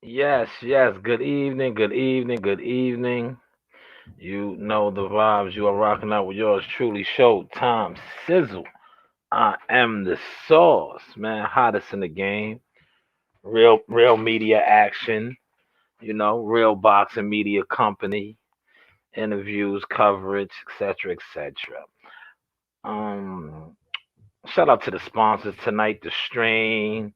Yes, yes. Good evening, good evening, good evening. You know the vibes. You are rocking out with yours truly, Showtime Sizzle. I am the sauce, man. Hottest in the game. Real media action. Real boxing media company. Interviews, coverage, etc., etc. Um, Shout out to the sponsors tonight. The Strain.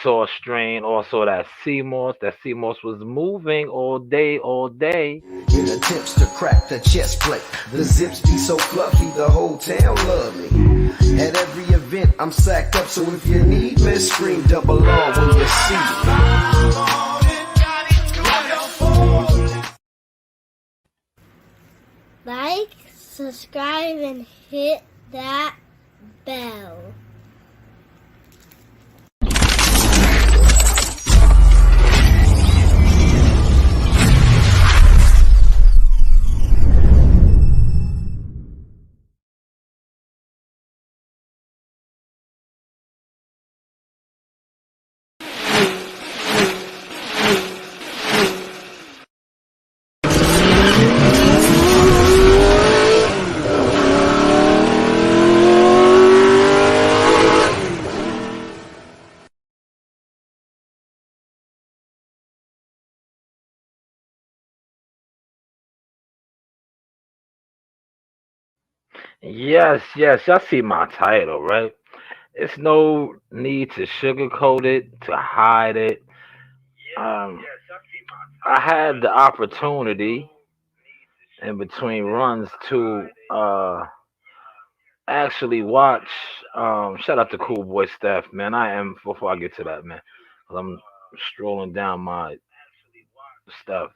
Saw strain, also that CMOS. That CMOS was moving all day, all day. In attempts to crack the chest plate, the zips be so fluffy, the whole town love me. At every event, I'm sacked up, so if you need me, scream double R when you see me. Like, subscribe, and hit that bell. Yes, yes, y'all see my title, right? It's no need to sugarcoat it, to hide it. Um, I had the opportunity in between runs to actually watch. Shout out to Cool Boy Steph, man. I am before I get to that, man, 'cause I'm strolling down my stuff.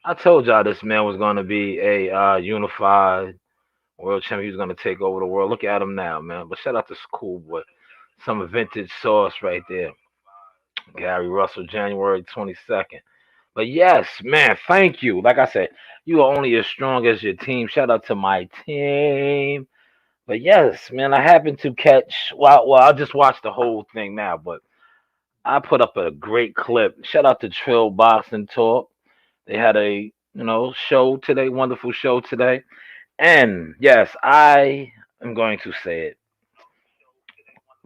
I told y'all this man was going to be a unified world champion. He was going to take over the world. Look at him now, man. But shout out to Cool Boy. Some vintage sauce right there. Gary Russell, January 22nd. But yes, man, thank you. Like I said, you are only as strong as your team. Shout out to my team. But yes, man, I happened to catch. Well, I just watched the whole thing now, but I put up a great clip. Shout out to Trill Boxing Talk. They had a show today, wonderful show today. And yes, I am going to say it.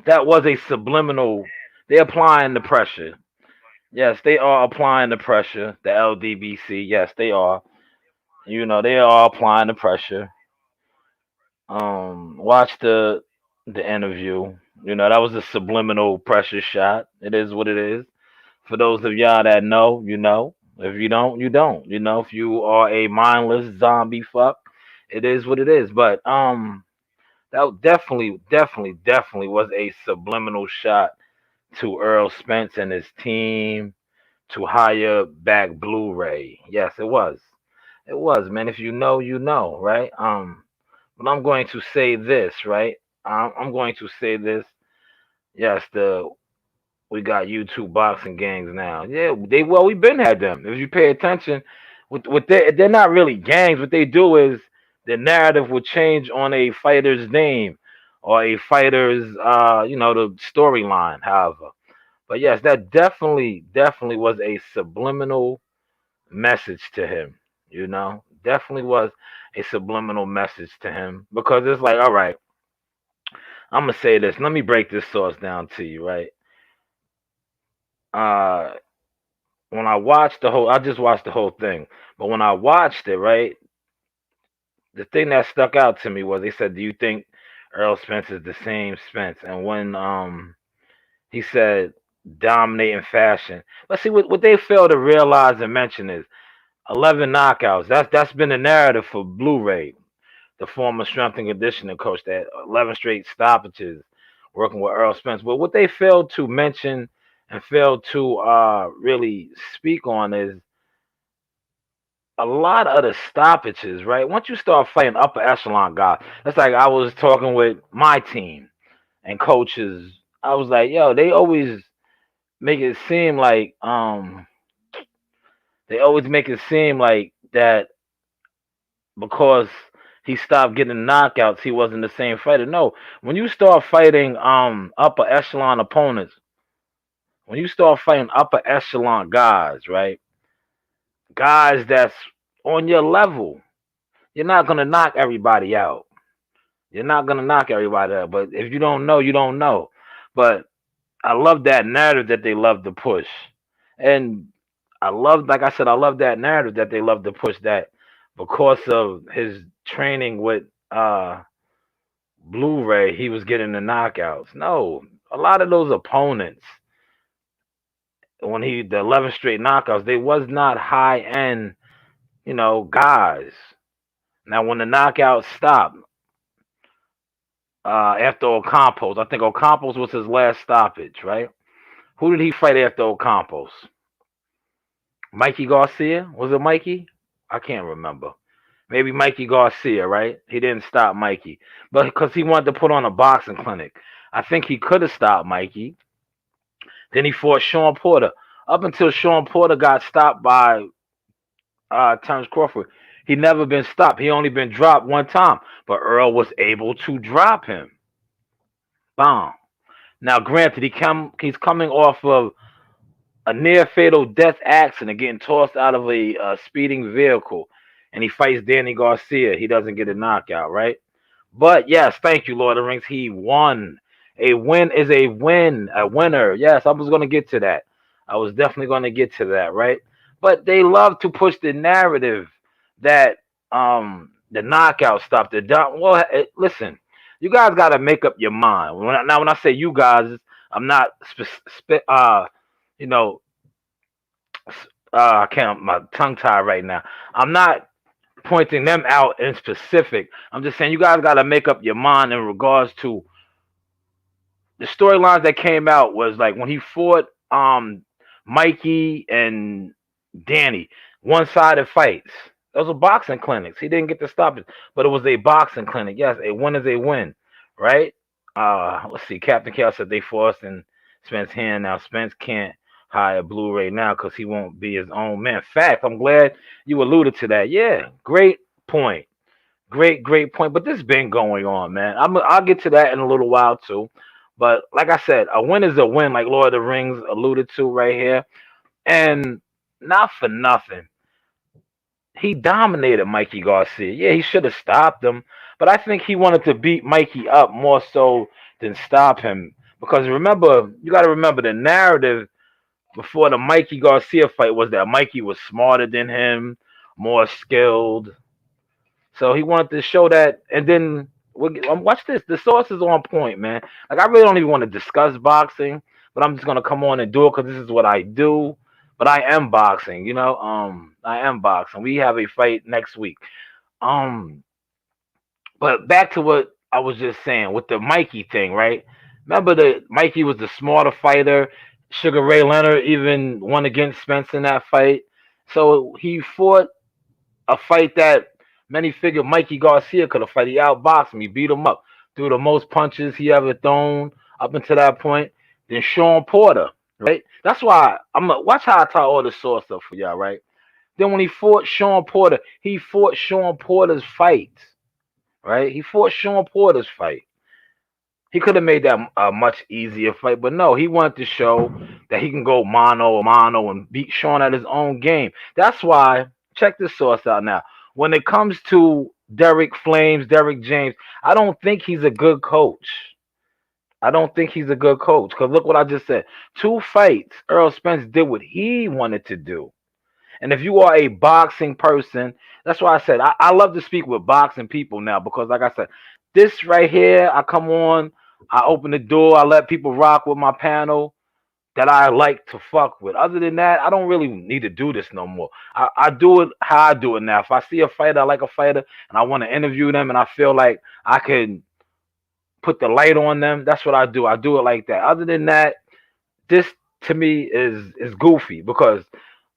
That was a subliminal. They're applying the pressure. Yes, they are applying the pressure. The LDBC, yes, they are. They are applying the pressure. Watch the interview. That was a subliminal pressure shot. It is what it is. For those of y'all that know, you know. If you don't, you don't. If you are a mindless zombie fuck, it is what it is. But that definitely was a subliminal shot to Earl Spence and his team to hire back Blu-ray. Yes, it was. It was, man. If you know, you know, right? But I'm going to say this, right? I'm going to say this. Yes, the we got YouTube boxing gangs now. Yeah, we've been had them. If you pay attention, with they're not really gangs. What they do is the narrative will change on a fighter's name or a fighter's the storyline, however. But yes, that definitely was a subliminal message to him. Definitely was a subliminal message to him because it's like, all right, I'm gonna say this. Let me break this sauce down to you, right? Uh, when I just watched the whole thing, but when I watched it, right, the thing that stuck out to me was they said, "Do you think Earl Spence is the same Spence?" And when he said dominating fashion, let's see what they fail to realize and mention is 11 knockouts. That's been the narrative for Blu-ray, the former strength and conditioning coach. That 11 straight stoppages, working with Earl Spence. But what they failed to mention and failed to really speak on is a lot of the stoppages. Right, once you start fighting upper echelon guys, that's like I was talking with my team and coaches. I was like, yo, they always make it seem like that because he stopped getting knockouts, he wasn't the same fighter. No, when you start fighting upper echelon opponents, when you start fighting upper echelon guys, right? Guys that's on your level, you're not gonna knock everybody out. You're not gonna knock everybody out. But if you don't know, you don't know. But I love that narrative that they love to push. And I love, like I said, I love that narrative that they love to push, that because of his training with Blu-ray, he was getting the knockouts. No, a lot of those opponents, when he the 11 straight knockouts, they was not high end, guys. Now when the knockouts stopped, after Ocampos, I think Ocampos was his last stoppage, right? Who did he fight after Ocampos? Mikey Garcia? Was it Mikey? I can't remember. Maybe Mikey Garcia, right? He didn't stop Mikey, but because he wanted to put on a boxing clinic. I think he could have stopped Mikey. Then he fought Sean Porter. Up until Sean Porter got stopped by Terrence Crawford, he never been stopped. He only been dropped one time, but Earl was able to drop him. Bomb. Now, granted, he's coming off of a near fatal death accident, getting tossed out of a speeding vehicle, and he fights Danny Garcia. He doesn't get a knockout, right? But yes, thank you, Lord of the Rings. He won. A win is a win, a winner. Yes, I was going to get to that. I was definitely going to get to that, right? But they love to push the narrative that the knockout stuff. Listen, you guys got to make up your mind. When I say you guys, I'm not you know, I can't. My tongue tied right now. I'm not pointing them out in specific. I'm just saying you guys got to make up your mind in regards to the storylines that came out. Was like when he fought Mikey and Danny, one-sided fights. Those were boxing clinics. He didn't get to stop it, but it was a boxing clinic. Yes, a win is a win, right? Let's see. Captain Chaos said they forced and Spence hand. Now Spence can't hire Blu-ray now because he won't be his own man. Fact. I'm glad you alluded to that. Yeah, great point. Great point. But this has been going on, man. I'll get to that in a little while too. But like I said, a win is a win, like Lord of the Rings alluded to right here. And not for nothing, he dominated Mikey Garcia. Yeah, he should have stopped him, but I think he wanted to beat Mikey up more so than stop him. Because remember, you got to remember the narrative before the Mikey Garcia fight was that Mikey was smarter than him, more skilled. So he wanted to show that, and then watch this. The source is on point, man. Like I really don't even want to discuss boxing, but I'm just gonna come on and do it because this is what I do. But I am boxing, I am boxing. We have a fight next week. Um, but back to what I was just saying with the Mikey thing, right? Remember that Mikey was the smarter fighter. Sugar Ray Leonard even won against Spence in that fight. So he fought a fight that many figured Mikey Garcia could have fought. He outboxed him. He beat him up. Threw the most punches he ever thrown up until that point. Then Sean Porter, right? That's why I'm gonna watch how I tie all the source stuff for y'all, right? Then when he fought Sean Porter, he fought Sean Porter's fight, right? He fought Sean Porter's fight. He could have made that a much easier fight, but no, he wanted to show that he can go mano a mano and beat Sean at his own game. That's why, check this source out now. When it comes to Derek Flames, Derek James, I don't think he's a good coach. I don't think he's a good coach because look what I just said. 2 fights, Earl Spence did what he wanted to do. And if you are a boxing person, that's why I said I love to speak with boxing people now because, like I said, this right here, I come on, I open the door, I let people rock with my panel that I like to fuck with. Other than that, I don't really need to do this no more. I do it how I do it now. If I see a fighter, I like a fighter, and I want to interview them, and I feel like I can put the light on them, that's what I do. I do it like that. Other than that, this to me is goofy because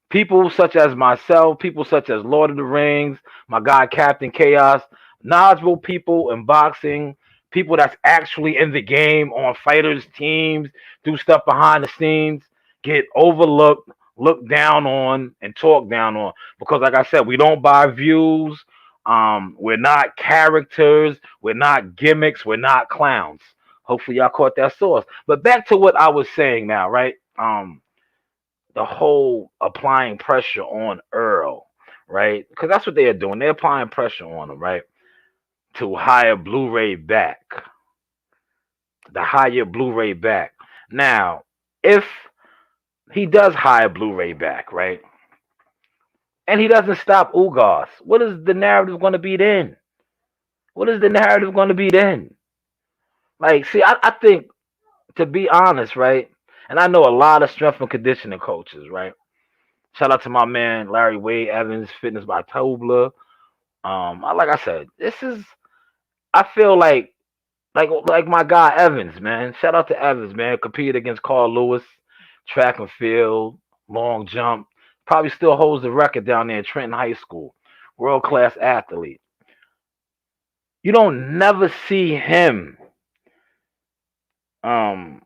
people such as myself, people such as Lord of the Rings, my guy Captain Chaos, knowledgeable people in boxing, people that's actually in the game on fighters' teams, do stuff behind the scenes, get overlooked, looked down on, and talked down on. Because like I said, we don't buy views. We're not characters, we're not gimmicks, we're not clowns. Hopefully y'all caught that source. But back to what I was saying now, right? um the whole applying pressure on Earl, right? Because that's what they are doing. They're applying pressure on him, right? To hire Blu-ray back, the higher Blu-ray back. Now, if he does hire Blu-ray back, right, and he doesn't stop Ugas, what is the narrative going to be then? What is the narrative going to be then? Like, see, I think, to be honest, right, and I know a lot of strength and conditioning coaches, right? Shout out to my man Larry Wade Evans, Fitness by Tobler. Like I said, this is. I feel like my guy Evans, man. Shout out to Evans, man. Competed against Carl Lewis, track and field, long jump. Probably still holds the record down there at Trenton High School. World class athlete. You don't never see him um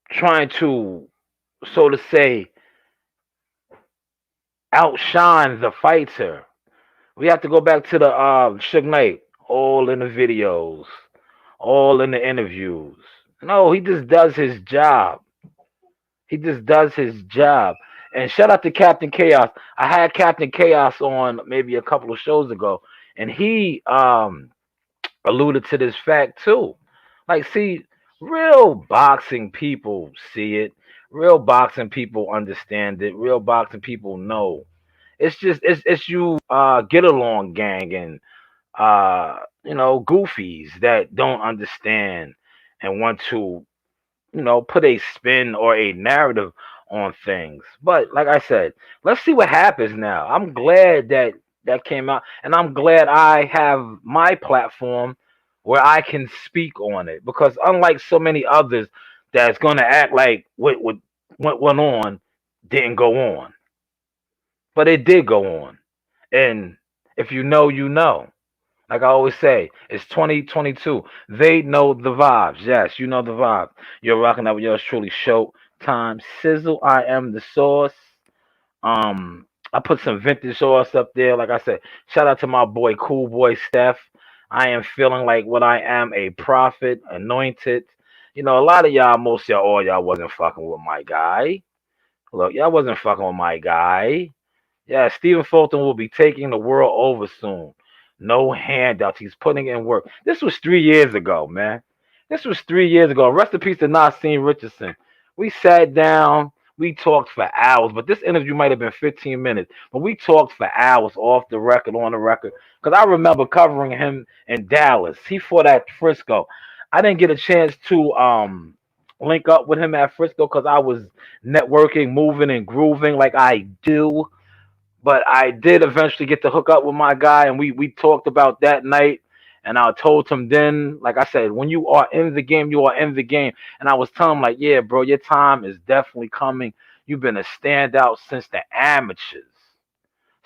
trying to, so to say, outshine the fighter. We have to go back to the Suge Knight, all in the videos, all in the interviews. No, he just does his job. He just does his job. And shout out to Captain Chaos. I had Captain Chaos on maybe a couple of shows ago, and he alluded to this fact too. Like, see, real boxing people see it. Real boxing people understand it. Real boxing people know. It's just it's you get along gang and goofies that don't understand and want to put a spin or a narrative on things. But like I said, let's see what happens now. I'm glad that that came out, and I'm glad I have my platform where I can speak on it because unlike so many others that's going to act like what went on didn't go on, but it did go on. And if you know, you know. Like I always say, it's 2022. They know the vibes. Yes, you know the vibe. You're rocking out with yours truly, Showtime Sizzle. I am the source. I put some vintage sauce up there. Like I said, shout out to my boy, Cool Boy Steph. I am feeling like what I am, a prophet, anointed. A lot of y'all, most of y'all, all y'all wasn't fucking with my guy. Look, y'all wasn't fucking with my guy. Yeah, Stephen Fulton will be taking the world over soon. No handouts. He's putting in work. This was 3 years ago, man. This was 3 years ago. Rest in peace to Nassim Richardson. We sat down. We talked for hours, but this interview might have been 15 minutes. But we talked for hours off the record, on the record. Because I remember covering him in Dallas. He fought at Frisco. I didn't get a chance to link up with him at Frisco because I was networking, moving, and grooving like I do, but I did eventually get to hook up with my guy, and we talked about that night. And I told him then, like I said, when you are in the game, you are in the game. And I was telling him, like, yeah, bro, your time is definitely coming. You've been a standout since the amateurs.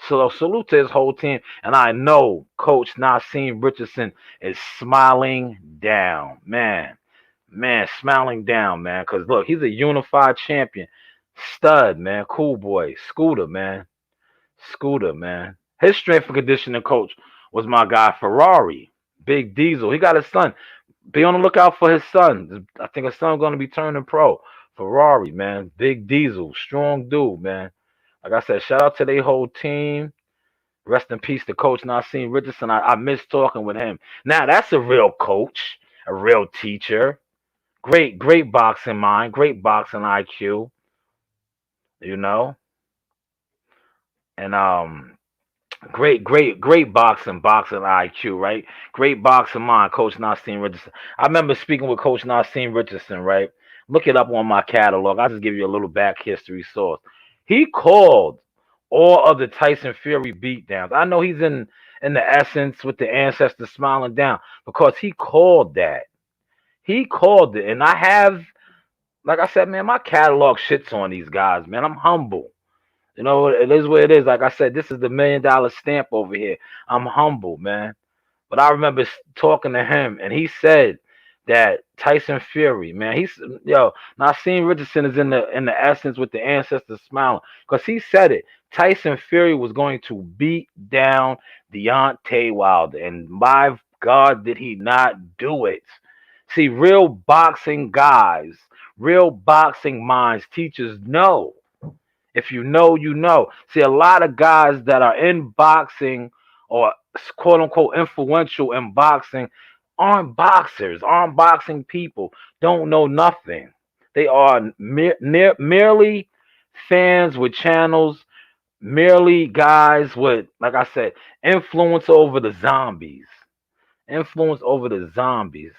So salute to his whole team. And I know Coach Nassim Richardson is smiling down, man, smiling down, man. Because look, he's a unified champion, stud, man, cool boy, Scooter, man. Scooter, man. His strength and conditioning coach was my guy Ferrari, Big Diesel. He got his son. Be on the lookout for his son. I think his son's going to be turning pro. Ferrari, man. Big Diesel. Strong dude, man. Like I said, shout out to their whole team. Rest in peace to Coach Nassim Richardson. I miss talking with him. Now, that's a real coach, a real teacher. Great boxing mind, great boxing IQ, you know? And great boxing IQ, right? Great boxing mind, Coach Nassim Richardson. I remember speaking with Coach Nassim Richardson, right? Look it up on my catalog. I'll just give you a little back history source. He called all of the Tyson Fury beatdowns. I know he's in the essence with the ancestors smiling down because he called that. He called it. And I have, like I said, man, my catalog shits on these guys, man. I'm humble. It is what it is. Like I said, this is the $1 million stamp over here. I'm humble, man. But I remember talking to him, and he said that Tyson Fury, man, Nassim Richardson is in the essence with the ancestors smiling, because he said it. Tyson Fury was going to beat down Deontay Wilder, and my God, did he not do it? See, real boxing guys, Real boxing minds, teachers know. If you know, you know. See, a lot of guys that are in boxing or quote unquote influential in boxing aren't boxers, aren't boxing people, don't know nothing. They are merely fans with channels, merely guys with, like I said, influence over the zombies. Influence over the zombies.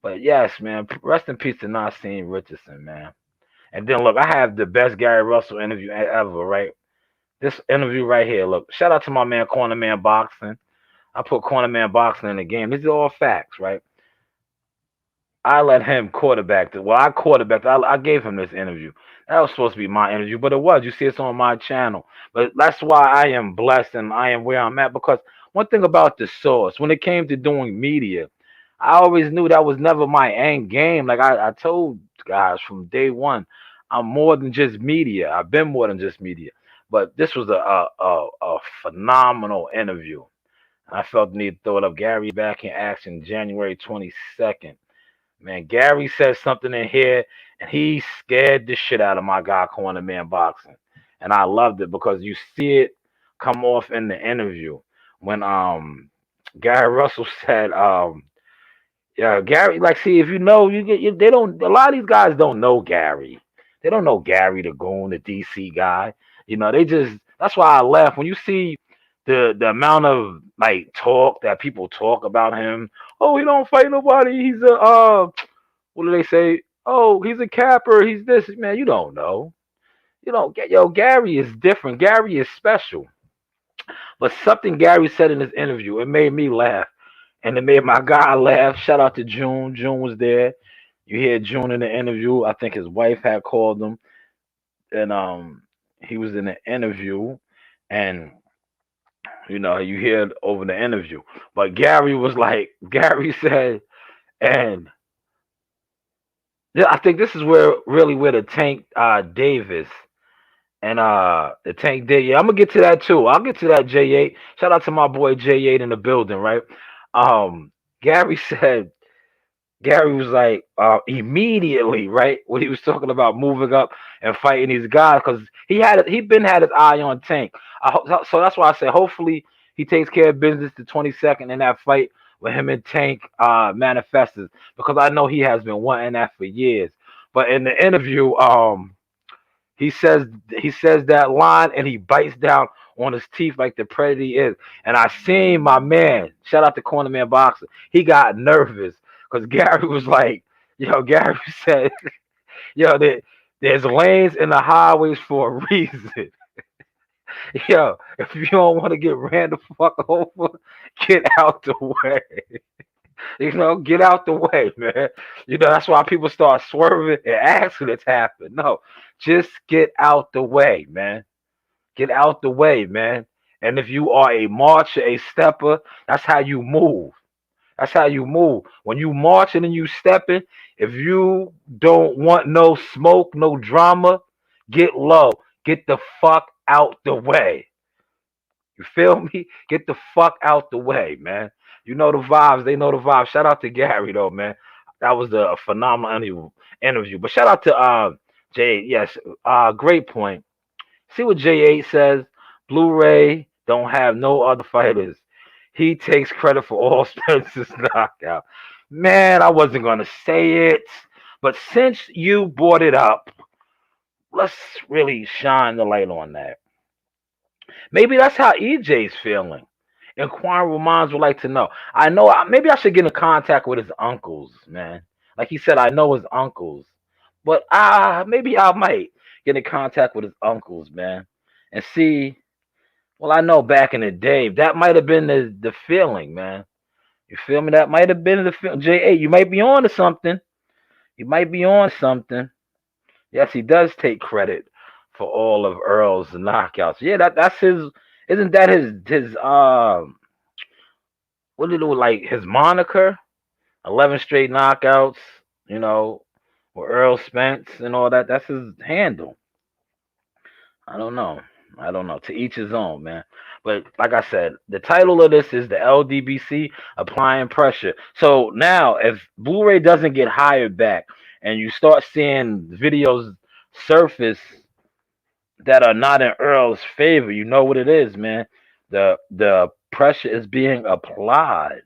But yes, man, rest in peace to Nassim Richardson, man. And then look, I have the best Gary Russell interview ever, right? This interview right here. Look, shout out to my man Corner Man Boxing. I put Corner Man Boxing in the game. These are all facts, right? I let him quarterback. Well, I quarterbacked. I gave him this interview. That was supposed to be my interview, but it was. You see, it's on my channel. But that's why I am blessed and I am where I'm at. Because one thing about the source, when it came to doing media, I always knew that was never my end game. Like I told guys from day one, I'm more than just media. I've been more than just media. But this was a phenomenal interview. I felt the need to throw it up. Gary back in action January 22nd. Man, Gary said something in here, and he scared the shit out of my guy, Corner Man Boxing, and I loved it because you see it come off in the interview when Gary Russell said yeah, Gary, like, see, if you know, they don't, a lot of these guys don't know Gary. They don't know Gary the Goon, the DC guy. They just, that's why I laugh when you see the amount of like talk that people talk about him. Oh, he don't fight nobody. He's a, what do they say? Oh, he's a capper. He's this. Man, you don't know. You don't get, yo, Gary is different. Gary is special. But something Gary said in this interview, it made me laugh. And it made my guy laugh. Shout out to June. June was there. You hear June in the interview. I think his wife had called him, and he was in the interview, and you hear it over the interview. But Gary was like, Gary said, and yeah, I think this is where the Tank Davis and the Tank Day. Yeah, I'm gonna get to that too. I'll get to that J8. Shout out to my boy J8 in the building, right? Um, Gary said Gary was like immediately, right, when he was talking about moving up and fighting these guys, because he been had his eye on Tank. So that's why I said hopefully he takes care of business the 22nd in that fight with him and Tank manifests, because I know he has been wanting that for years. But in the interview, he says that line and he bites down on his teeth like the predator he is. And I seen my man, shout out to Corner Man Boxer, he got nervous because Gary was like, Gary said, there's lanes in the highways for a reason. If you don't want to get ran the fuck over, get out the way. Get out the way, man. That's why people start swerving and accidents happen. No, just get out the way, man. Get out the way, man. And if you are a marcher, a stepper, that's how you move. That's how you move. When you marching and you stepping, if you don't want no smoke, no drama, get low. Get the fuck out the way. You feel me? Get the fuck out the way, man. You know the vibes. They know the vibes. Shout out to Gary though, man. That was a phenomenal interview. But shout out to Jay. Yes, great point. See what J8 says. Blu-ray don't have no other fighters. He takes credit for all Spence's knockout. Man, I wasn't gonna say it, but since you brought it up, let's really shine the light on that. Maybe that's how EJ's feeling. Inquiring minds would like to know. I know. Maybe I should get in contact with his uncles, man. Like he said, I know his uncles, but maybe I might get in contact with his uncles, man, and see. Well, I know back in the day, that might have been the feeling, man. You feel me? That might have been the feeling. J8, you might be on to something. You might be on something. Yes, he does take credit for all of Earl's knockouts. Yeah, that's his. Isn't that his what did it look like, his moniker? 11 straight knockouts. You know, with Earl Spence and all that. That's his handle. I don't know. I don't know. To each his own, man. But like I said, the title of this is the LDBC applying pressure. So now, if Blu-ray doesn't get hired back, and you start seeing videos surface that are not in Earl's favor, you know what it is, man. The pressure is being applied.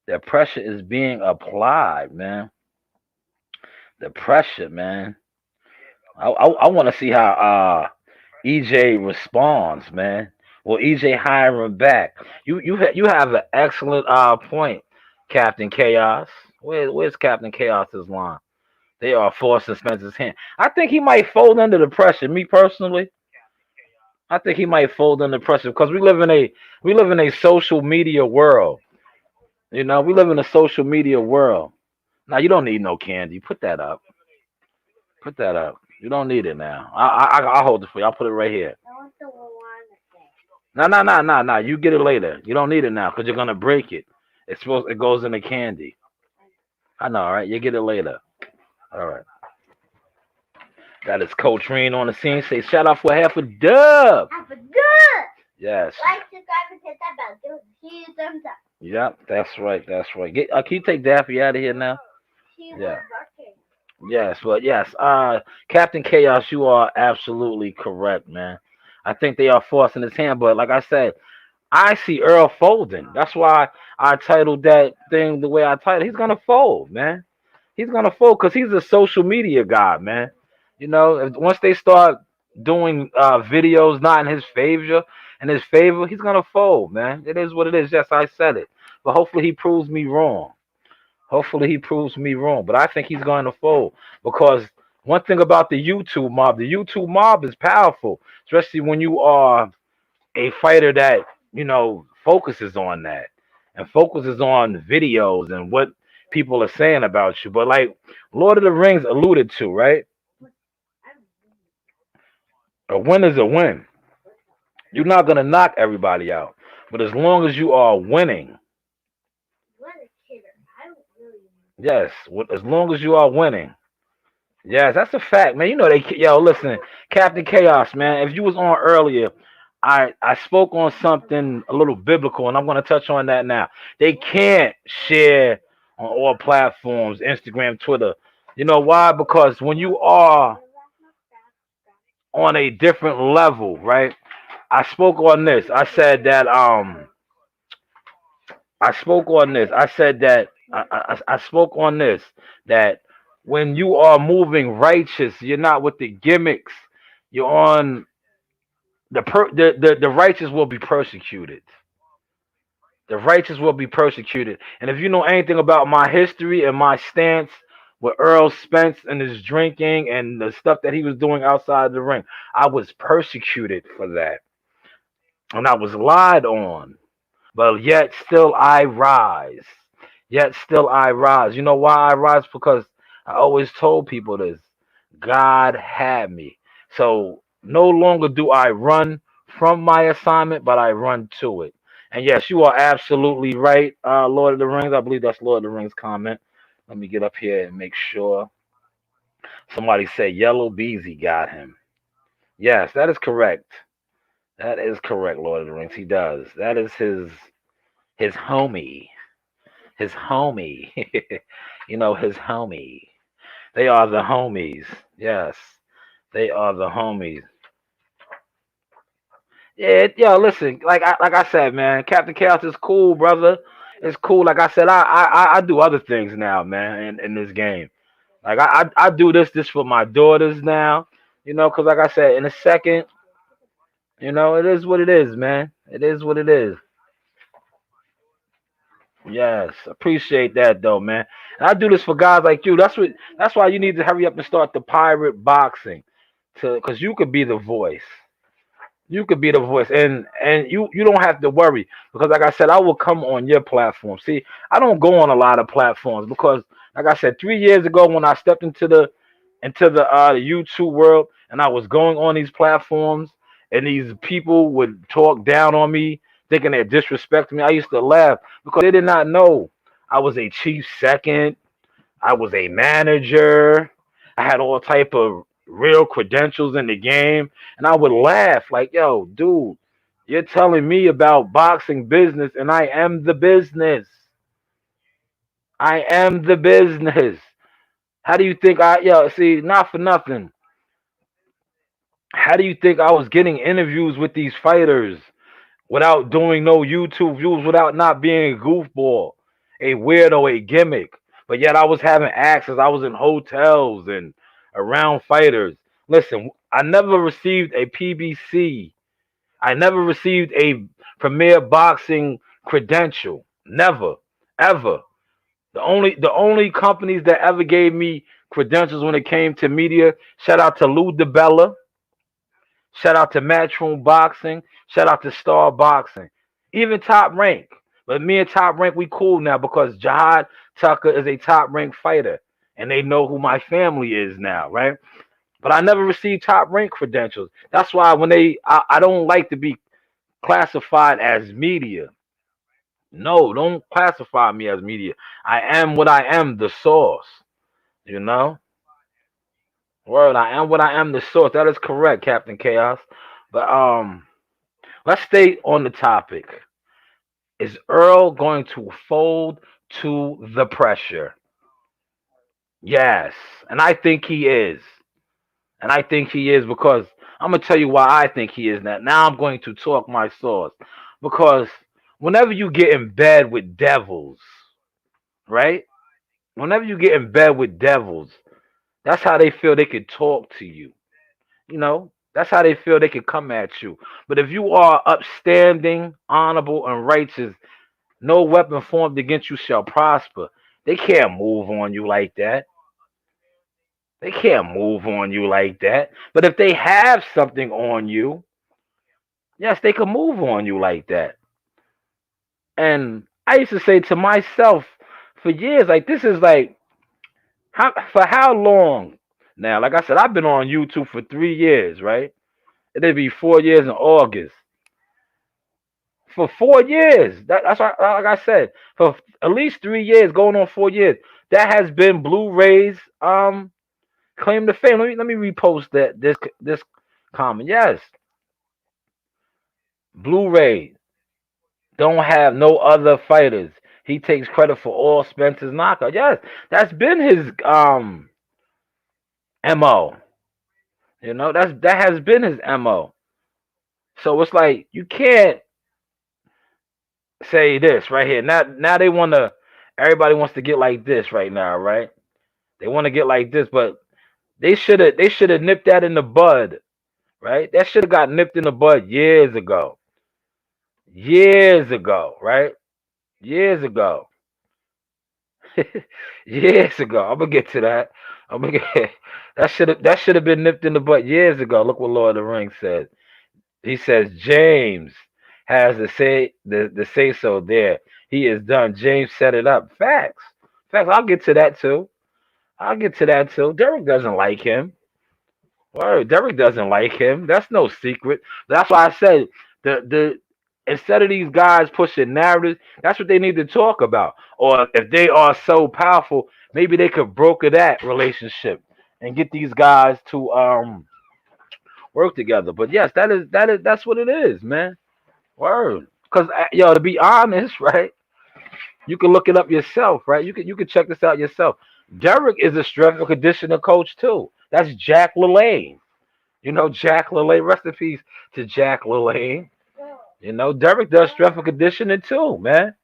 The pressure is being applied, man. The pressure, man. I want to see how EJ responds, man. Will EJ hire him back? You have an excellent point, Captain Chaos. Where's Captain Chaos's line? They are forcing Spencer's hand. I think he might fold under the pressure. Me personally, I think he might fold under pressure because we live in a social media world. You know, we live in a social media world. Now you don't need no candy. Put that up. Put that up. You don't need it now. I'll hold it for you. I'll put it right here. No, no, no, no, no. You get it later. You don't need it now because you're gonna break it. It goes in the candy. I know, all right? You get it later. All right. That is Coach Reen on the scene. Say shout out for half a dub. Have a good. Yes. Like, subscribe, and hit that bell. Give it a huge thumbs up. Yep. That's right. That's right. Can you take Daffy out of here now? She Yeah. was working. Yes. But yes. Captain Chaos, you are absolutely correct, man. I think they are forcing his hand, but like I said, I see Earl folding. That's why I titled that thing the way I titled. He's gonna fold, man. He's gonna fold because he's a social media guy, man. You know, once they start doing videos not in his favor, he's gonna fold, man. It is what it is. Yes, I said it, but hopefully he proves me wrong. Hopefully he proves me wrong, but I think he's going to fold because one thing about the YouTube mob is powerful, especially when you are a fighter that focuses on that and focuses on videos and what people are saying about you. But like Lord of the Rings alluded to, right? A win is a win. You're not gonna knock everybody out, but as long as you are winning, What a kidder. I don't really. yes, as long as you are winning, yes, that's a fact, man. You know listen, Captain Chaos, man. If you was on earlier, I spoke on something a little biblical, and I'm gonna touch on that now. They can't share on all platforms, Instagram, Twitter. You know why? Because when you are on a different level, right? I spoke on this. I said that I spoke on this. I said that I spoke on this that when you are moving righteous, you're not with the gimmicks. You're on the righteous will be persecuted. The righteous will be persecuted. And if you know anything about my history and my stance with Earl Spence and his drinking and the stuff that he was doing outside the ring, I was persecuted for that. And I was lied on. But yet still I rise. Yet still I rise. You know why I rise? Because I always told people this. God had me. So no longer do I run from my assignment, but I run to it. And yes, you are absolutely right, Lord of the Rings. I believe that's Lord of the Rings comment. Let me get up here and make sure. Somebody said Yellow Beezy got him. Yes, that is correct. That is correct, Lord of the Rings. He does. That is his homie. His homie. His homie. They are the homies. Yes. They are the homies. Yeah, listen, like I said, man, Captain Chaos is cool, brother. It's cool. Like I said, I do other things now, man, in this game. Like I do this for my daughters now, because like I said, in a second, it is what it is, man. It is what it is. Yes, appreciate that though, man. And I do this for guys like you. That's why you need to hurry up and start the pirate boxing, because you could be the voice. You could be the voice, and you don't have to worry because, like I said, I will come on your platform. See, I don't go on a lot of platforms because, like I said, 3 years ago when I stepped into the YouTube world and I was going on these platforms and these people would talk down on me, thinking they're disrespecting me. I used to laugh because they did not know I was a chief second. I was a manager. I had all type of real credentials in the game, and I would laugh like, "Yo, dude, you're telling me about boxing business, and I am the business. I am the business." How do you think see, not for nothing. How do you think I was getting interviews with these fighters without doing no YouTube views, without not being a goofball, a weirdo, a gimmick? But yet I was having access. I was in hotels and around fighters. Listen, I never received a PBC. I never received a Premier Boxing credential. Never, ever. The only companies that ever gave me credentials when it came to media. Shout out to Lou DiBella. Shout out to Matchroom Boxing. Shout out to Star Boxing. Even Top Rank. But me and Top Rank, we cool now because Jihad Tucker is a top rank fighter. And they know who my family is now, right? But I never received top rank credentials. That's why when I don't like to be classified as media. No, don't classify me as media. I am what I am, the source. You know? Word, I am what I am, the source. That is correct, Captain Chaos. But let's stay on the topic. Is Earl going to fold to the pressure? Yes. And I think he is. And I think he is because I'm gonna tell you why I think he is. Now I'm going to talk my source. Because whenever you get in bed with devils, right? Whenever you get in bed with devils, that's how they feel they could talk to you. That's how they feel they could come at you. But if you are upstanding, honorable, and righteous, no weapon formed against you shall prosper. They can't move on you like that. They can't move on you like that. But if they have something on you, yes, they can move on you like that. And I used to say to myself for years, like, this is like, for how long? Now, like I said, I've been on YouTube for 3 years, right? It'll be 4 years in August. For 4 years, that's like I said, for at least 3 years, going on 4 years, that has been Blu-rays claim to fame. Let me repost this comment. Yes, Blu-ray don't have no other fighters. He takes credit for all Spence's knockout. Yes, that's been his mo. That has been his mo. So it's like you can't say this right here. Now they want to. Everybody wants to get like this right now, right? They want to get like this, but they should have nipped that in the bud, right? That should have got nipped in the bud years ago. Years ago, right? Years ago. Years ago. I'm gonna get to that. I'm gonna get that should have been nipped in the butt years ago. Look what Lord of the Rings said. He says James has the say so there. He is done. James set it up. Facts. Facts. I'll get to that too. I'll get to that too. Derek doesn't like him. Word, Derek doesn't like him. That's no secret. That's why I said the instead of these guys pushing narratives, that's what they need to talk about. Or if they are so powerful, maybe they could broker that relationship and get these guys to work together. But yes, that's what it is, man. Word. Because yo, to be honest, right? You can look it up yourself, right? You can check this out yourself. Derek is a strength and conditioning coach too. That's Jack LaLanne. Jack LaLanne. Rest in peace to Jack LaLanne. Derek does strength and conditioning too, man.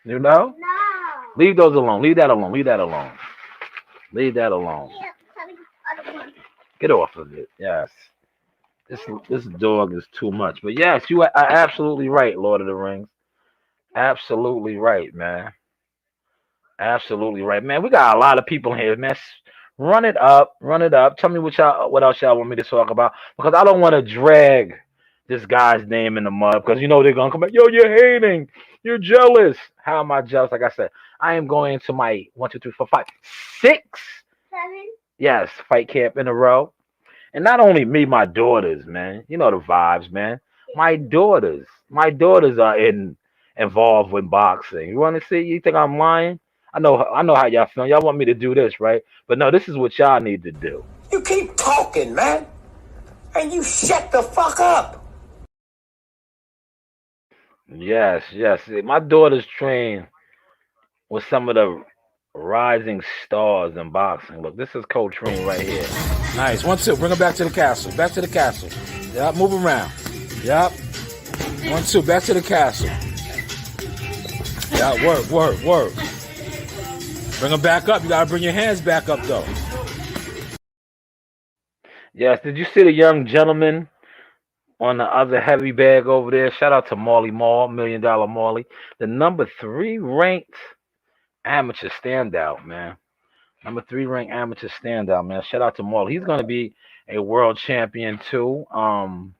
You know, No. leave those alone. Leave that alone. Leave that alone. Leave that alone. Yeah, tell me the other one. Get off of it. Yes, this dog is too much. But yes, you are absolutely right, Lord of the Rings. Absolutely right, man. Absolutely right, man. We got a lot of people here, man. Run it up, run it up. Tell me what else y'all want me to talk about because I don't want to drag this guy's name in the mud because they're gonna come back. Yo, you're hating, you're jealous. How am I jealous? Like I said, I am going to my 1, 2, 3, 4, 5, 6, 7. yes, fight camp in a row. And not only me, my daughters, man. You know the vibes, man. My daughters are involved with boxing. You want to see? You think I'm lying? I know how y'all feel. Y'all want me to do this, right? But no, this is what y'all need to do. You keep talking, man, and you shut the fuck up. Yes, yes. My daughters train with some of the rising stars in boxing. Look, this is Coach Reem right here. Nice. 1-2. Bring him back to the castle. Back to the castle. Yep. Move him around. Yep. 1-2. Back to the castle. Yeah. Work. Bring him back up. You gotta bring your hands back up though. Yes, did you see the young gentleman on the other heavy bag over there? Shout out to Marley Marl, $1 Million Marley. The number 3 ranked amateur standout, man. Number 3 ranked amateur standout, man. Shout out to Marley. He's gonna be a world champion too. And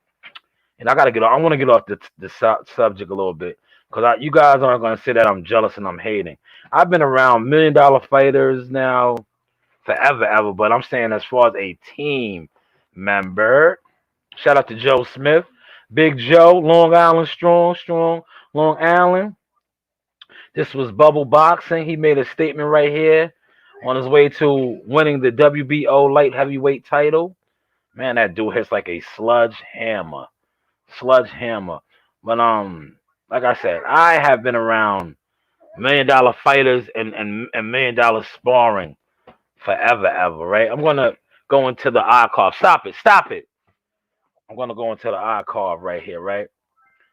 I want to get off the subject a little bit because you guys aren't gonna say that I'm jealous and I'm hating. I've been around $1 million fighters now forever, but I'm saying as far as a team member, shout out to Joe Smith, Big Joe, Long Island strong, Long Island. This was Bubble Boxing. He made a statement right here on his way to winning the WBO light heavyweight title. Man, that dude hits like a sledgehammer. But like I said, I have been around $1 million fighters and $1 million sparring forever, right? I'm gonna go into the archive. Stop it. I'm gonna go into the archive right here, right?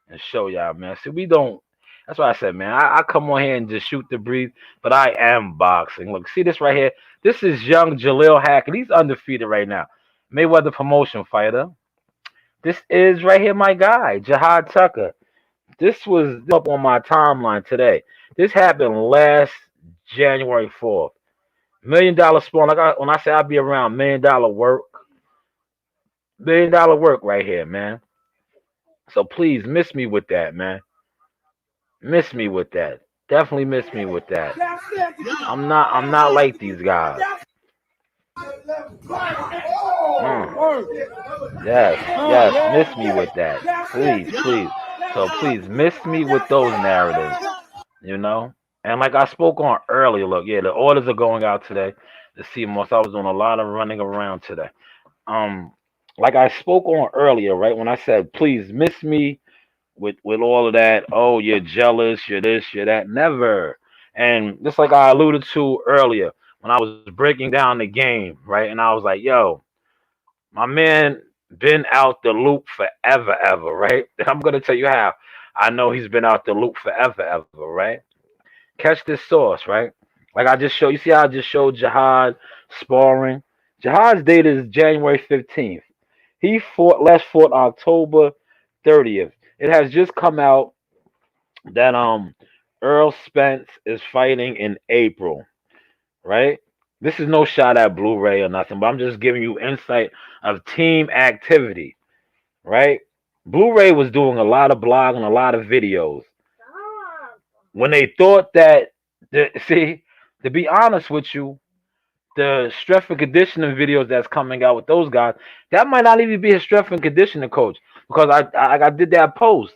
And show y'all, man. See, we don't. That's why I said, man, I come on here and just shoot the breeze, but I am boxing. Look, see this right here? This is young Jaleel Hackett. He's undefeated right now. Mayweather promotion fighter. This is right here, my guy, Jihad Tucker. This was up on my timeline today. This happened last January 4th. $1 million spawn. When I say I'll be around $1 million work, $1 million work right here, man. So please miss me with that, man. Miss me with that. Definitely miss me with that. I'm not like these guys. Yes, miss me with that. Please. So please miss me with those narratives. You know? And like I spoke on earlier, look, yeah, the orders are going out today. The CMOS. I was doing a lot of running around today. Like I spoke on earlier, right? When I said, please miss me with all of that. Oh, you're jealous, you're this, you're that. Never. And just like I alluded to earlier, when I was breaking down the game, right? And I was like, yo, my man been out the loop forever, right? And I'm gonna tell you how I know he's been out the loop forever, right? Catch this sauce, right? Like I just showed you see how I just showed Jihad sparring. Jihad's date is January 15th. He fought October 30th. It has just come out that Earl Spence is fighting in April, right? This is no shot at Blu-ray or nothing, but I'm just giving you insight of team activity, right? Blu-ray was doing a lot of blogging, a lot of videos. When they thought that, to be honest with you, the strength and conditioning videos that's coming out with those guys, that might not even be his strength and conditioning coach because I did that post.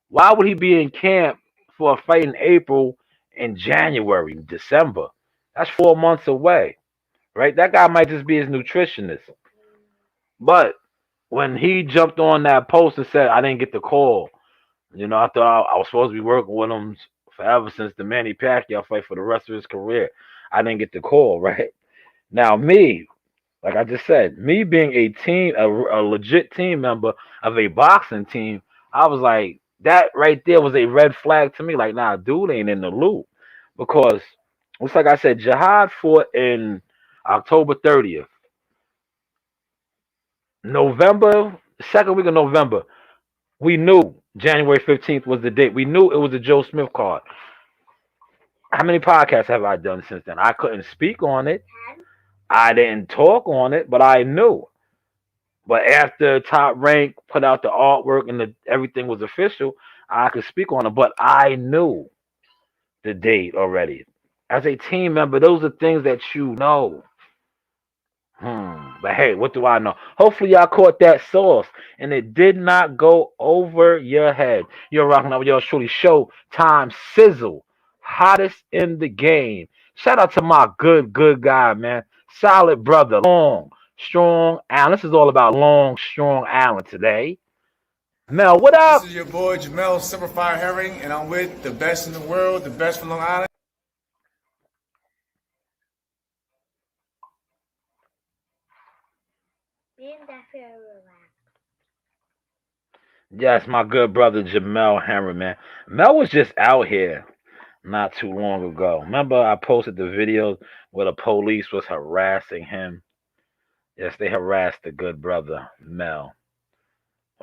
Why would he be in camp for a fight in April, in January, December? That's 4 months away, right? That guy might just be his nutritionist. But when he jumped on that post and said, I didn't get the call, I thought I was supposed to be working with him forever since the Manny Pacquiao fight for the rest of his career. I didn't get the call, right? Now, me, like I just said, me being a legit team member of a boxing team, I was like, that right there was a red flag to me. Like, nah, dude ain't in the loop. Because it's like I said, Jihad fought in October 30th. November, second week of November, we knew January 15th was the date. We knew it was a Joe Smith card. How many podcasts have I done since then? I couldn't speak on it. I didn't talk on it, but I knew. But after Top Rank put out the artwork and everything was official, I could speak on it. But I knew the date already. As a team member, those are things that you know. But hey, what do I know? Hopefully y'all caught that sauce and it did not go over your head. You're rocking out with yours truly, Showtime Sizzle, hottest in the game. Shout out to my good guy, man. Solid brother, Long, Strong Allen. This is all about Long, Strong Allen today. Mel, what up? This is your boy Jamel Simplified Herring, and I'm with the best in the world, the best from Long Island. Me and Daffy are relaxed. Yes, my good brother Jamel Henry, man. Mel was just out here not too long ago. Remember, I posted the video where the police was harassing him. Yes, they harassed the good brother Mel.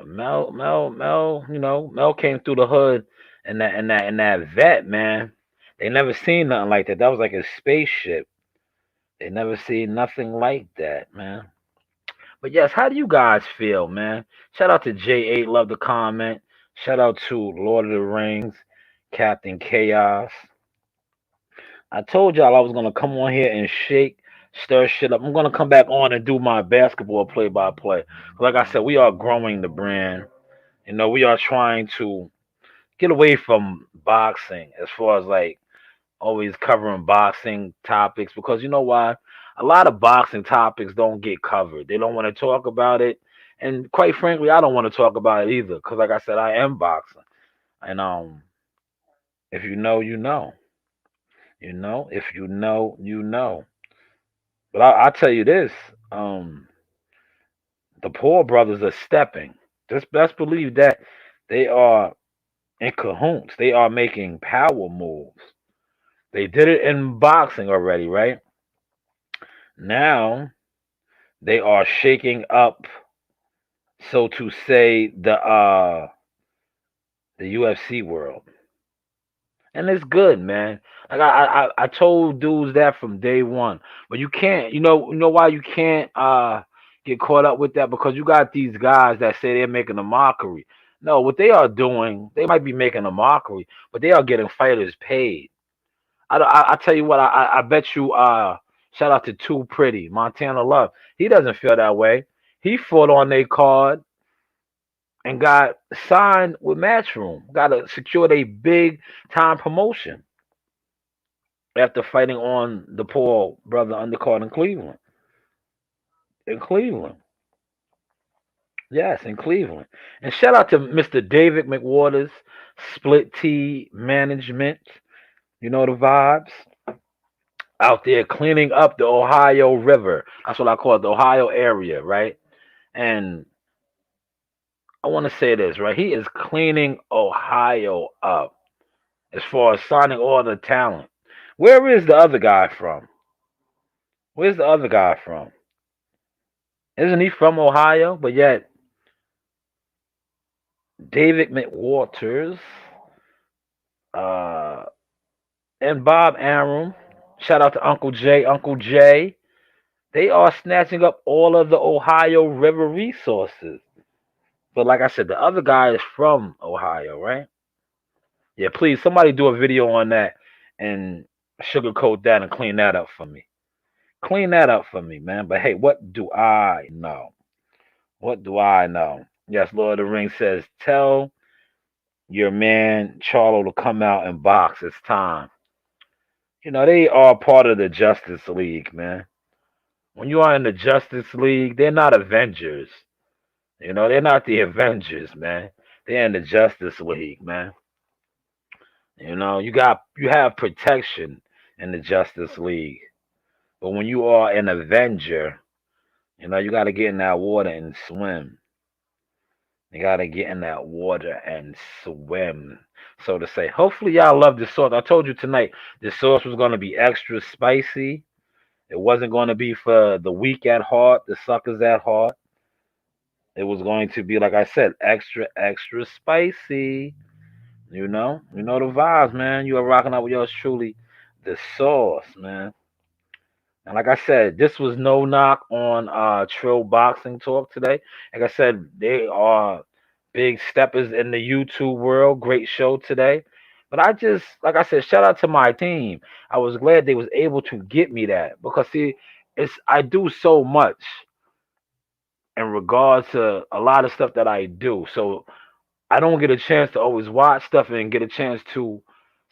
Mel. Mel came through the hood and that vet, man. They never seen nothing like that. That was like a spaceship. They never seen nothing like that, man. But yes, how do you guys feel, man? Shout out to J8, love the comment. Shout out to Lord of the Rings, Captain Chaos. I told y'all I was gonna come on here and shake, stir shit up. I'm gonna come back on and do my basketball play by play. Like I said, we are growing the brand. We are trying to get away from boxing as far as like always covering boxing topics because you know why? A lot of boxing topics don't get covered. They don't want to talk about it. And quite frankly, I don't want to talk about it either. Cause like I said, I am boxing. And if you know, you know. If you know, you know. But I'll tell you this, um, the poor brothers are stepping. Just best believe that they are in cahoots. They are making power moves. They did it in boxing already, right? Now they are shaking up, so to say, the UFC world, and it's good, man. Like I told dudes that from day one, but you can't, you know why you can't get caught up with that because you got these guys that say they're making a mockery. No, what they are doing, they might be making a mockery, but they are getting fighters paid. I tell you what, I bet you. Shout out to Too Pretty Montana Love. He doesn't feel that way. He fought on their card and got signed with Matchroom. Got to secured a big time promotion after fighting on the poor brother undercard in Cleveland. In Cleveland, yes, in Cleveland. And shout out to Mr. David McWaters, Split T Management. You know the vibes. Out there cleaning up the Ohio River. That's what I call it, the Ohio area, right? And I want to say this, right? He is cleaning Ohio up as far as signing all the talent. Where is the other guy from? Where's the other guy from? Isn't he from Ohio? But yet, David McWaters uh, and Bob Arum, shout out to Uncle Jay. Uncle Jay, they are snatching up all of the Ohio River resources. But like I said, the other guy is from Ohio, right? Yeah, please, somebody do a video on that and sugarcoat that and clean that up for me. Clean that up for me, man. But hey, what do I know? What do I know? Yes, Lord of the Rings says, tell your man Charlo to come out and box. It's time. They are part of the Justice League, man. When you are in the Justice League, they're not Avengers. They're not the Avengers, man. They're in the Justice League, man. You have protection in the Justice League. But when you are an Avenger, you gotta get in that water and swim. You gotta get in that water and swim, so to say. Hopefully y'all love this sauce. I told you tonight this sauce was gonna be extra spicy. It wasn't gonna be for the weak at heart, the suckers at heart. It was going to be, like I said, extra, extra spicy. You know the vibes, man. You are rocking out with yours truly, the sauce, man. And like I said, this was no knock on Trill Boxing Talk today. Like I said, they are big steppers in the YouTube world. Great show today. But I just, like I said, shout out to my team. I was glad they was able to get me that because see, I do so much in regards to a lot of stuff that I do. So I don't get a chance to always watch stuff and get a chance to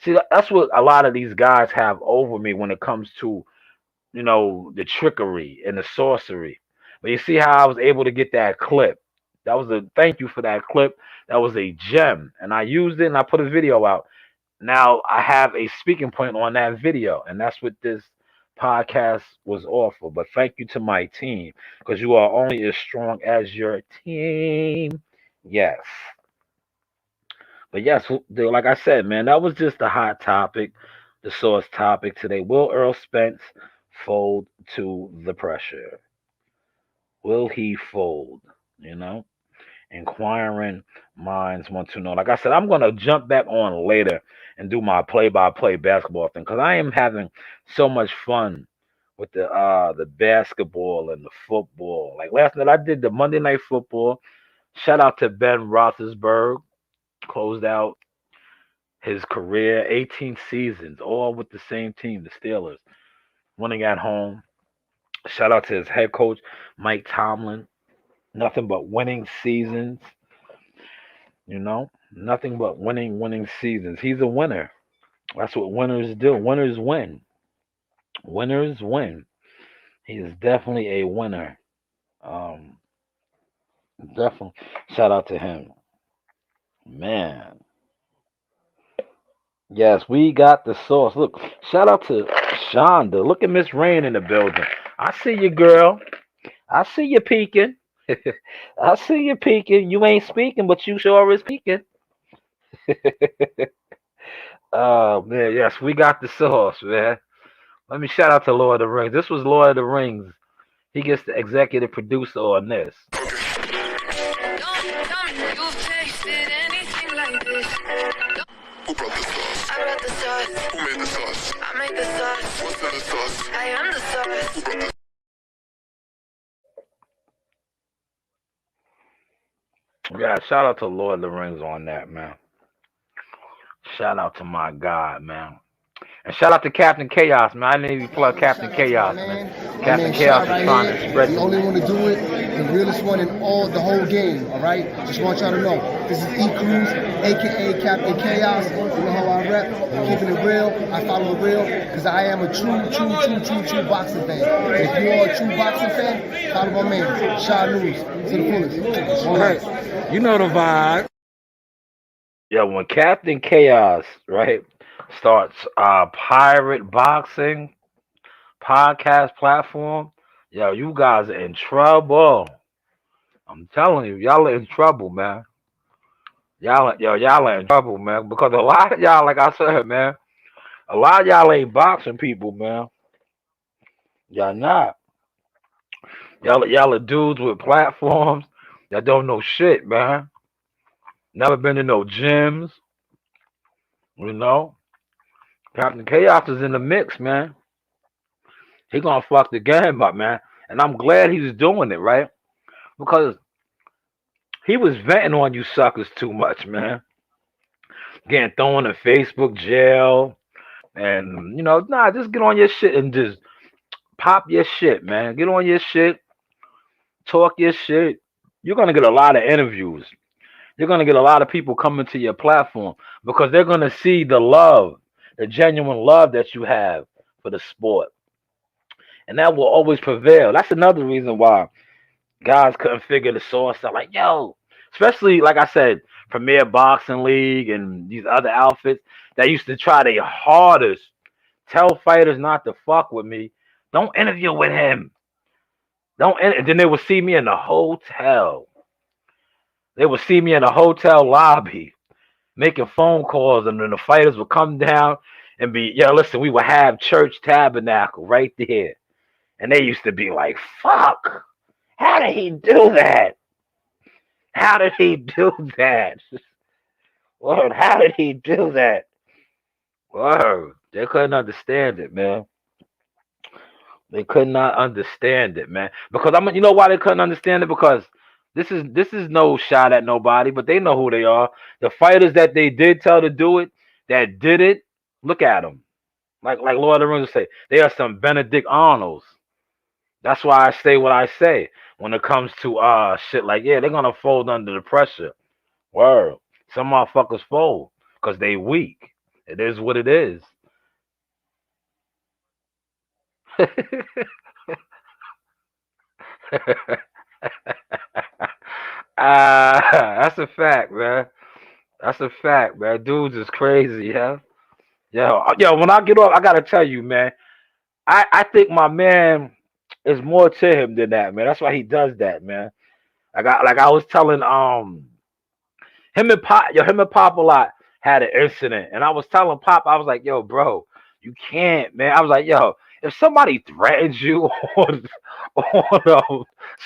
see. That's what a lot of these guys have over me when it comes to the trickery and the sorcery. But you see how I was able to get that clip. That was a thank you for that clip. That was a gem. And I used it and I put a video out. Now I have a speaking point on that video. And that's what this podcast was awful. But thank you to my team because you are only as strong as your team. Yes. But yes, like I said, man, that was just the hot topic, the source topic today. Will Earl Spence fold to the pressure? Will he fold? You know? Inquiring minds want to know. Like I said, I'm gonna jump back on later and do my play-by-play basketball thing because I am having so much fun with the basketball and the football. Like last night, I did the Monday Night Football. Shout out to Ben Roethlisberger, closed out his career, 18 seasons, all with the same team, the Steelers, winning at home. Shout out to his head coach, Mike Tomlin. Nothing but winning seasons. Nothing but winning seasons. He's a winner. That's what winners do. Winners win. Winners win. He is definitely a winner. Um, Definitely. Shout out to him. Man. Yes, we got the sauce. Look, shout out to Shonda. Look at Miss Rain in the building. I see you, girl. I see you peeking. I see you peeking. You ain't speaking, but you sure is peeking. Oh man, yes, we got the sauce, man. Let me shout out to Lord of the Rings. This was Lord of the Rings. He gets the executive producer on this. You've tasted anything like this. Who brought the sauce? I brought the sauce. Who made the sauce? I made the sauce. What's in the sauce? I am the sauce. Who brought the Yeah, shout out to Lord of the Rings on that, man. Shout out to my God, man. And shout out to Captain Chaos, man. I didn't even plug Captain Chaos, man. Captain Chaos is trying to spread the the. only one to do it, the realest one in the whole game, all right? Just want y'all to know, this is E Cruz, a.k.a. Captain Chaos. You know how I rep, keeping it real. I follow it real because I am a true boxing fan. If you are a true boxing fan, follow my man, Shaw News, to the fullest. All right. You know the vibe. Yeah, when Captain Chaos, right, starts pirate boxing podcast platform, yo, you guys are in trouble. I'm telling you, y'all are in trouble, man. Y'all are in trouble, man. Because a lot of y'all, like I said, man, a lot of y'all ain't boxing people, man. Y'all not. Y'all are dudes with platforms that don't know shit, man. Never been to no gyms, you know. Captain Chaos is in the mix, man. He gonna fuck the game up, man. And I'm glad he's doing it, right? Because he was venting on you suckers too much, man. Getting thrown in Facebook jail. And, nah, just get on your shit and just pop your shit, man. Get on your shit, talk your shit. You're gonna get a lot of interviews. You're gonna get a lot of people coming to your platform because they're gonna see the love, the genuine love that you have for the sport. And that will always prevail. That's another reason why guys couldn't figure the source out. Like, yo, especially like I said, Premier Boxing League and these other outfits that used to try their hardest, tell fighters not to fuck with me. Don't interview with him. Don't. And then they would see me in the hotel. They would see me in the hotel lobby making phone calls, and then the fighters would come down and be, yo, listen, we would have church tabernacle right there. And they used to be like, fuck, how did he do that? How did he do that? Lord, how did he do that? Word. They couldn't understand it, man. They could not understand it, man. Because you know why they couldn't understand it? Because this is no shot at nobody, but they know who they are. The fighters that they did tell to do it, that did it, look at them. Like Lord of the Rings would say, they are some Benedict Arnolds. That's why I say what I say when it comes to shit like, yeah, they're gonna fold under the pressure. Word. Some motherfuckers fold because they weak. It is what it is. That's a fact, man. That's a fact, man. Dudes is crazy, yeah. Yo, when I get off, I gotta tell you, man. I think my man is more to him than that, man. That's why he does that, man. Like I was telling him and Pop a lot had an incident, and I was telling Pop, I was like, yo, bro, you can't, man. I was like, yo, if somebody threatens you on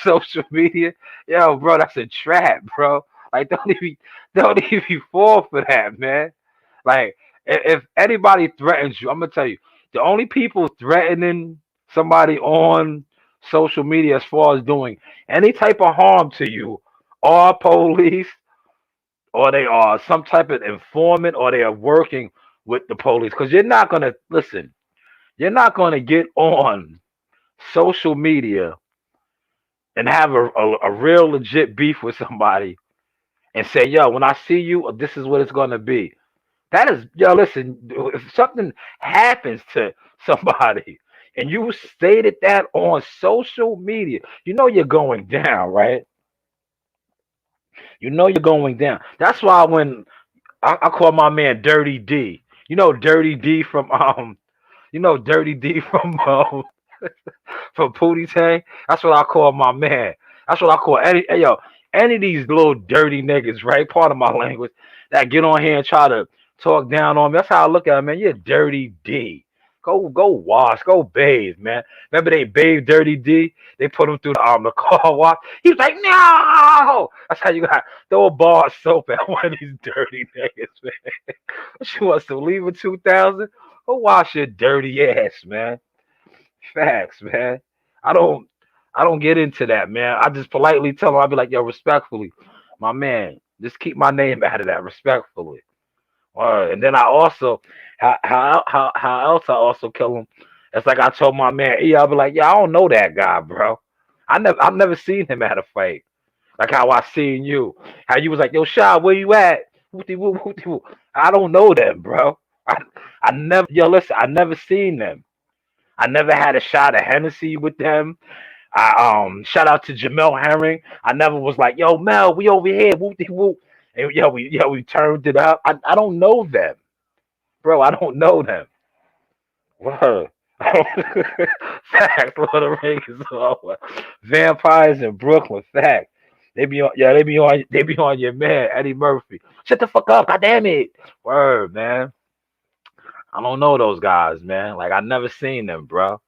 social media, yo, bro, that's a trap, bro. Like, don't even fall for that, man. Like, if anybody threatens you, I'm gonna tell you, the only people threatening somebody on social media as far as doing any type of harm to you are police, or they are some type of informant, or they are working with the police. Because you're not gonna listen. You're not gonna get on social media and have a real legit beef with somebody and say, "Yo, when I see you, this is what it's gonna be." That is, yo, listen. If something happens to somebody and you stated that on social media, you know you're going down, right? You know you're going down. That's why when I call my man Dirty D. You know Dirty D from Dirty D from Pootie Tang. That's what I call my man. That's what I call any of these little dirty niggas, right? Part of my language that get on here and try to talk down on me. That's how I look at it, man. You're Dirty D. Go wash, go bathe, man. Remember they bathed Dirty D? They put him through the car wash. He was like, no. That's how you got throw a bar of soap at one of these dirty niggas, man. She wants to leave in 2000. Go wash your dirty ass, man. Facts, man. I don't I don't get into that, man. I just politely tell him, I'll be like, yo, respectfully, my man, just keep my name out of that, respectfully. And then I also, how else I also kill him? It's like I told my man, I'll be like, yeah, I don't know that guy, bro. I've never seen him at a fight. Like how I seen you. How you was like, yo, Shy, where you at? Whoopty whoop, whoopty whoop. I don't know them, bro. I never, yo, listen, I never seen them. I never had a shot of Hennessy with them. I shout out to Jamel Herring. I never was like, yo, Mel, we over here, whoopty whoop. And we turned it up. I don't know them, bro. I don't know them. Word. Fact, Lord of the Rings is over. Vampires in Brooklyn. Fact. They be on your man, Eddie Murphy. Shut the fuck up, god damn it. Word, man. I don't know those guys, man. Like I never seen them, bro.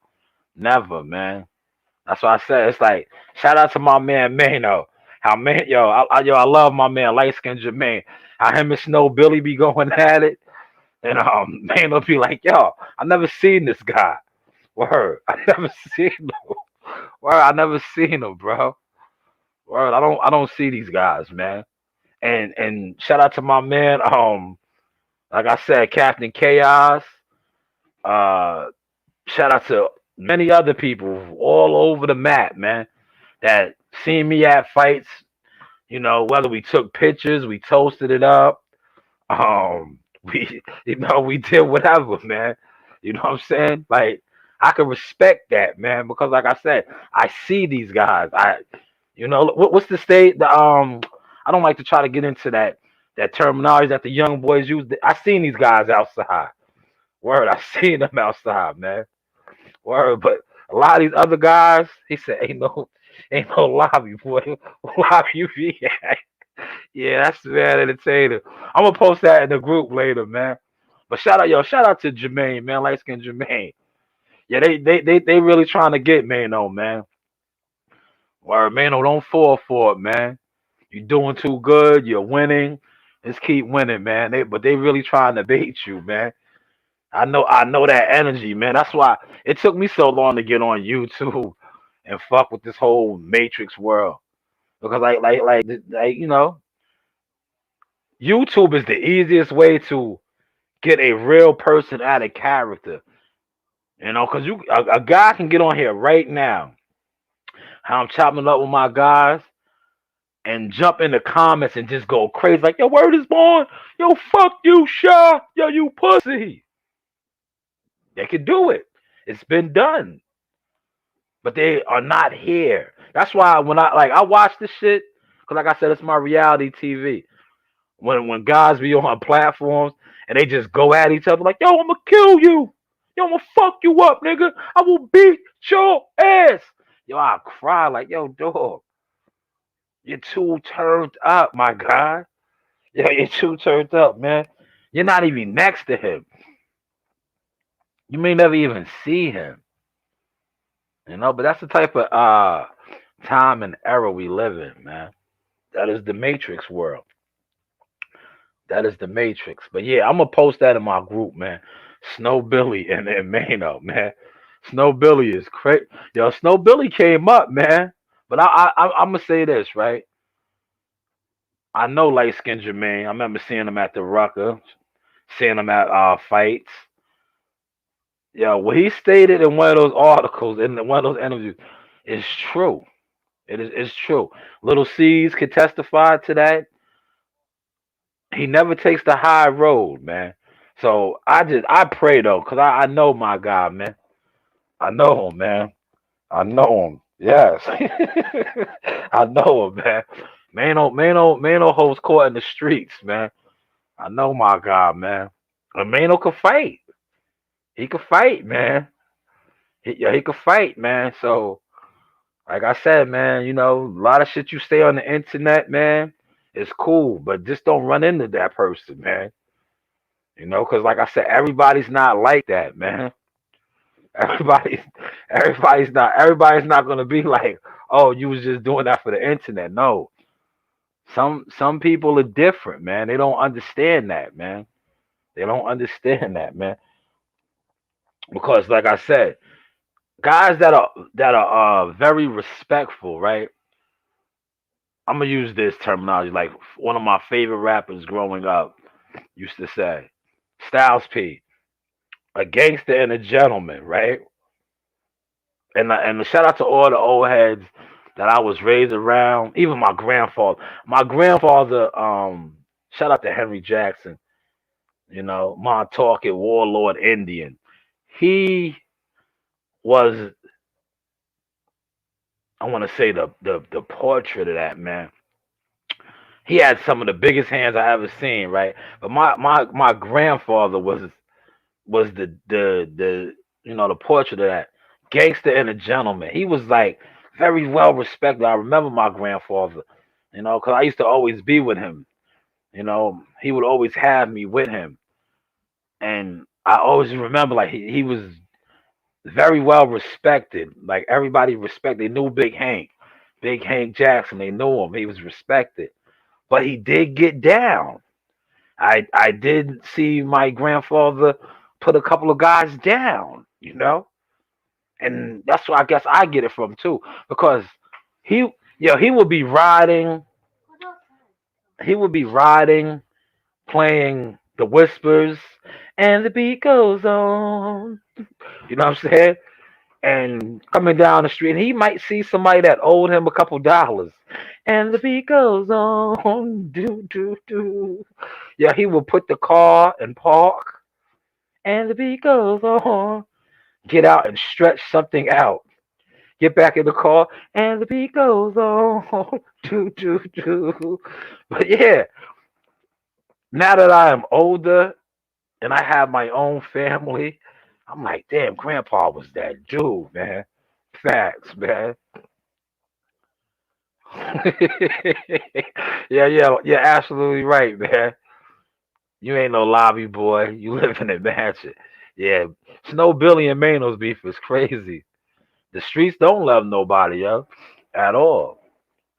Never, man. That's what I said. It's like shout out to my man Mano. How man, I love my man light skinned Jermaine. How him and Snow Billy be going at it, and Mano be like, yo, I never seen this guy. Word, I never seen him. Word, I never seen him, bro. Word, I don't see these guys, man. And shout out to my man, like I said, Captain Chaos. Uh, Shout out to many other people all over the map, man, that seen me at fights. Whether we took pictures, we toasted it up, we did whatever, man. You know what I'm saying? Like I can respect that, man, because like I said, I see these guys. What's the state? I don't like to try to get into that terminology that the young boys use. I seen these guys outside. Word, I seen them outside, man. Word, but a lot of these other guys, he said, ain't no lobby, boy. Lobby you be at. Yeah, that's man entertaining. I'm gonna post that in the group later, man. But shout out to Jermaine, man, light skin Jermaine. Yeah, they really trying to get Mano, man. Word, Mano, don't fall for it, man. You're doing too good. You're winning. Just keep winning, man. But they really trying to bait you, man. I know that energy, man. That's why it took me so long to get on YouTube and fuck with this whole Matrix world. Because YouTube is the easiest way to get a real person out of character. Because a guy can get on here right now, how I'm chopping up with my guys, and jump in the comments and just go crazy like, yo, word is born, yo, fuck you, Shaw, yo, you pussy. They can do it. It's been done. But they are not here. That's why when I watch this shit, because like I said, it's my reality TV. When guys be on platforms and they just go at each other like, yo, I'm gonna kill you. Yo, I'ma fuck you up, nigga. I will beat your ass. Yo, I cry like, yo, dog, you're too turned up, my guy. Yo, you're too turned up, man. You're not even next to him. You may never even see him. But that's the type of time and era we live in, man. That is the Matrix world. That is the Matrix. But yeah, I'm gonna post that in my group, man. Snow Billy and Mano, man. Snow Billy is crazy. Yo, Snow Billy came up, man. But I'm gonna say this, right? I know light skinned Jermaine. I remember seeing him at the Rucker, seeing him at fights. Yo, what he stated in one of those articles, in one of those interviews, is true. It's true. Little C's could testify to that. He never takes the high road, man. So I pray though, cause I know my guy, man. I know him, man. I know him. Yes, I know him, man. Mano holds court in the streets, man. I know my guy, man. And Mano can fight. He can fight, man. Yeah, he can fight, man. So, like I said, man, a lot of shit you say on the internet, man, is cool, but just don't run into that person, man. Because like I said, everybody's not like that, man. Everybody's everybody's not gonna be like, oh, you was just doing that for the internet. No, some people are different, man. They don't understand that, man. They don't understand that, man. Because like I said, guys that are very respectful, right? I'm gonna use this terminology. Like one of my favorite rappers growing up used to say, Styles P, a gangster and a gentleman, right? And a shout out to all the old heads that I was raised around. Even my grandfather. My grandfather, shout out to Henry Jackson. Montauk Warlord Indian. He was, I want to say the portrait of that man. He had some of the biggest hands I ever seen, right? But my grandfather was the portrait of that gangster and a gentleman. He was like very well respected. I remember my grandfather, because I used to always be with him. He would always have me with him, and I always remember like he was very well respected. Like everybody respected. They knew Big Hank Jackson. They knew him. He was respected, but he did get down. I did see my grandfather put a couple of guys down. And that's where I guess I get it from too, because he, he would be riding, playing the whispers, and the beat goes on. You know what I'm saying? And coming down the street, and he might see somebody that owed him a couple dollars, and the beat goes on, do do do. Yeah, he will put the car and park, and the beat goes on. Get out and stretch something out. Get back in the car, and the beat goes on. Do, do, do. But yeah, now that I am older and I have my own family, I'm like, damn, grandpa was that dude, man. Facts, man. Yeah, absolutely right, man. You ain't no lobby boy. You live in a mansion. Yeah, Snow Billy and Mano's beef is crazy. The streets don't love nobody, yo, at all,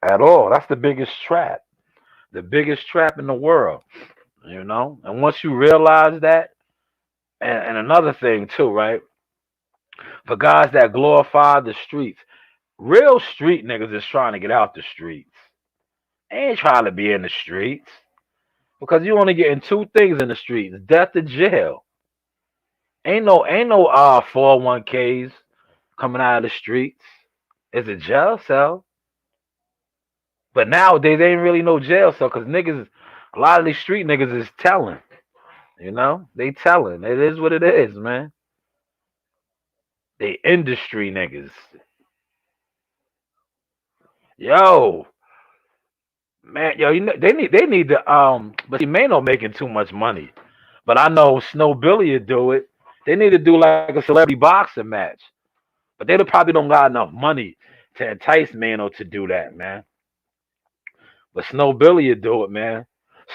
at all. That's the biggest trap in the world. And once you realize that, and another thing too, right? For guys that glorify the streets, real street niggas is trying to get out the streets. They ain't trying to be in the streets because you only getting two things in the streets: death or jail. Ain't no 401ks coming out of the streets. It's a jail cell. But nowadays, they ain't really no jail cell because niggas, a lot of these street niggas is telling. They telling. It is what it is, man. They industry niggas. Yo, man, yo, they need to but see Mano making too much money. But I know Snow Billy would do it. They need to do like a celebrity boxing match. But they probably don't got enough money to entice Mano to do that, man. But Snow Billy would do it, man.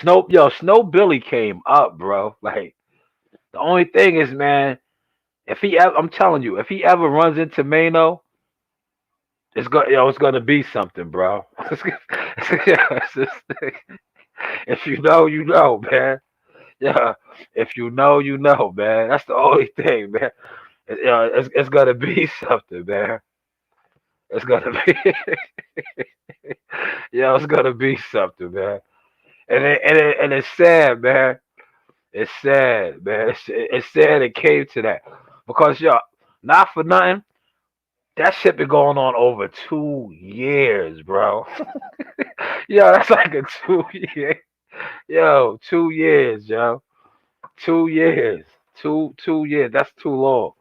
Snow Billy came up, bro. Like the only thing is, man, if he ever, I'm telling you, if he ever runs into Mano, it's gonna be something, bro. It's just- if you know, you know, man. Yeah, if you know, you know, man. That's the only thing, man. It's gonna be something, man. It's gonna be, it's gonna be something, man. And it's sad, man. It's sad, man. It's sad it came to that because not for nothing. That shit been going on over 2 years, bro. That's like a 2 year. 2 years, yo. 2 years. 2 years. That's too long.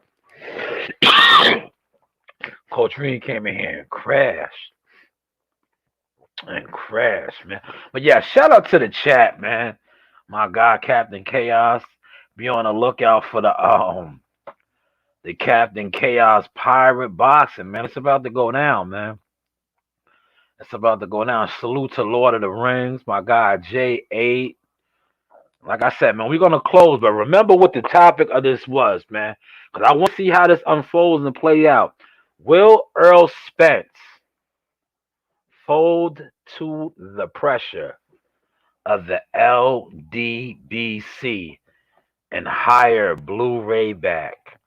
Coach Reed came in here and crashed, man. But yeah, shout out to the chat, man. My guy, Captain Chaos. Be on the lookout for the Captain Chaos Pirate Boxing, man. It's about to go down, man. It's about to go down. Salute to Lord of the Rings, my guy J8. Like I said, man, we're gonna close, but remember what the topic of this was, man. Because I want to see how this unfolds and play out. Will Earl Spence fold to the pressure of the LDBC and hire Blu-ray back?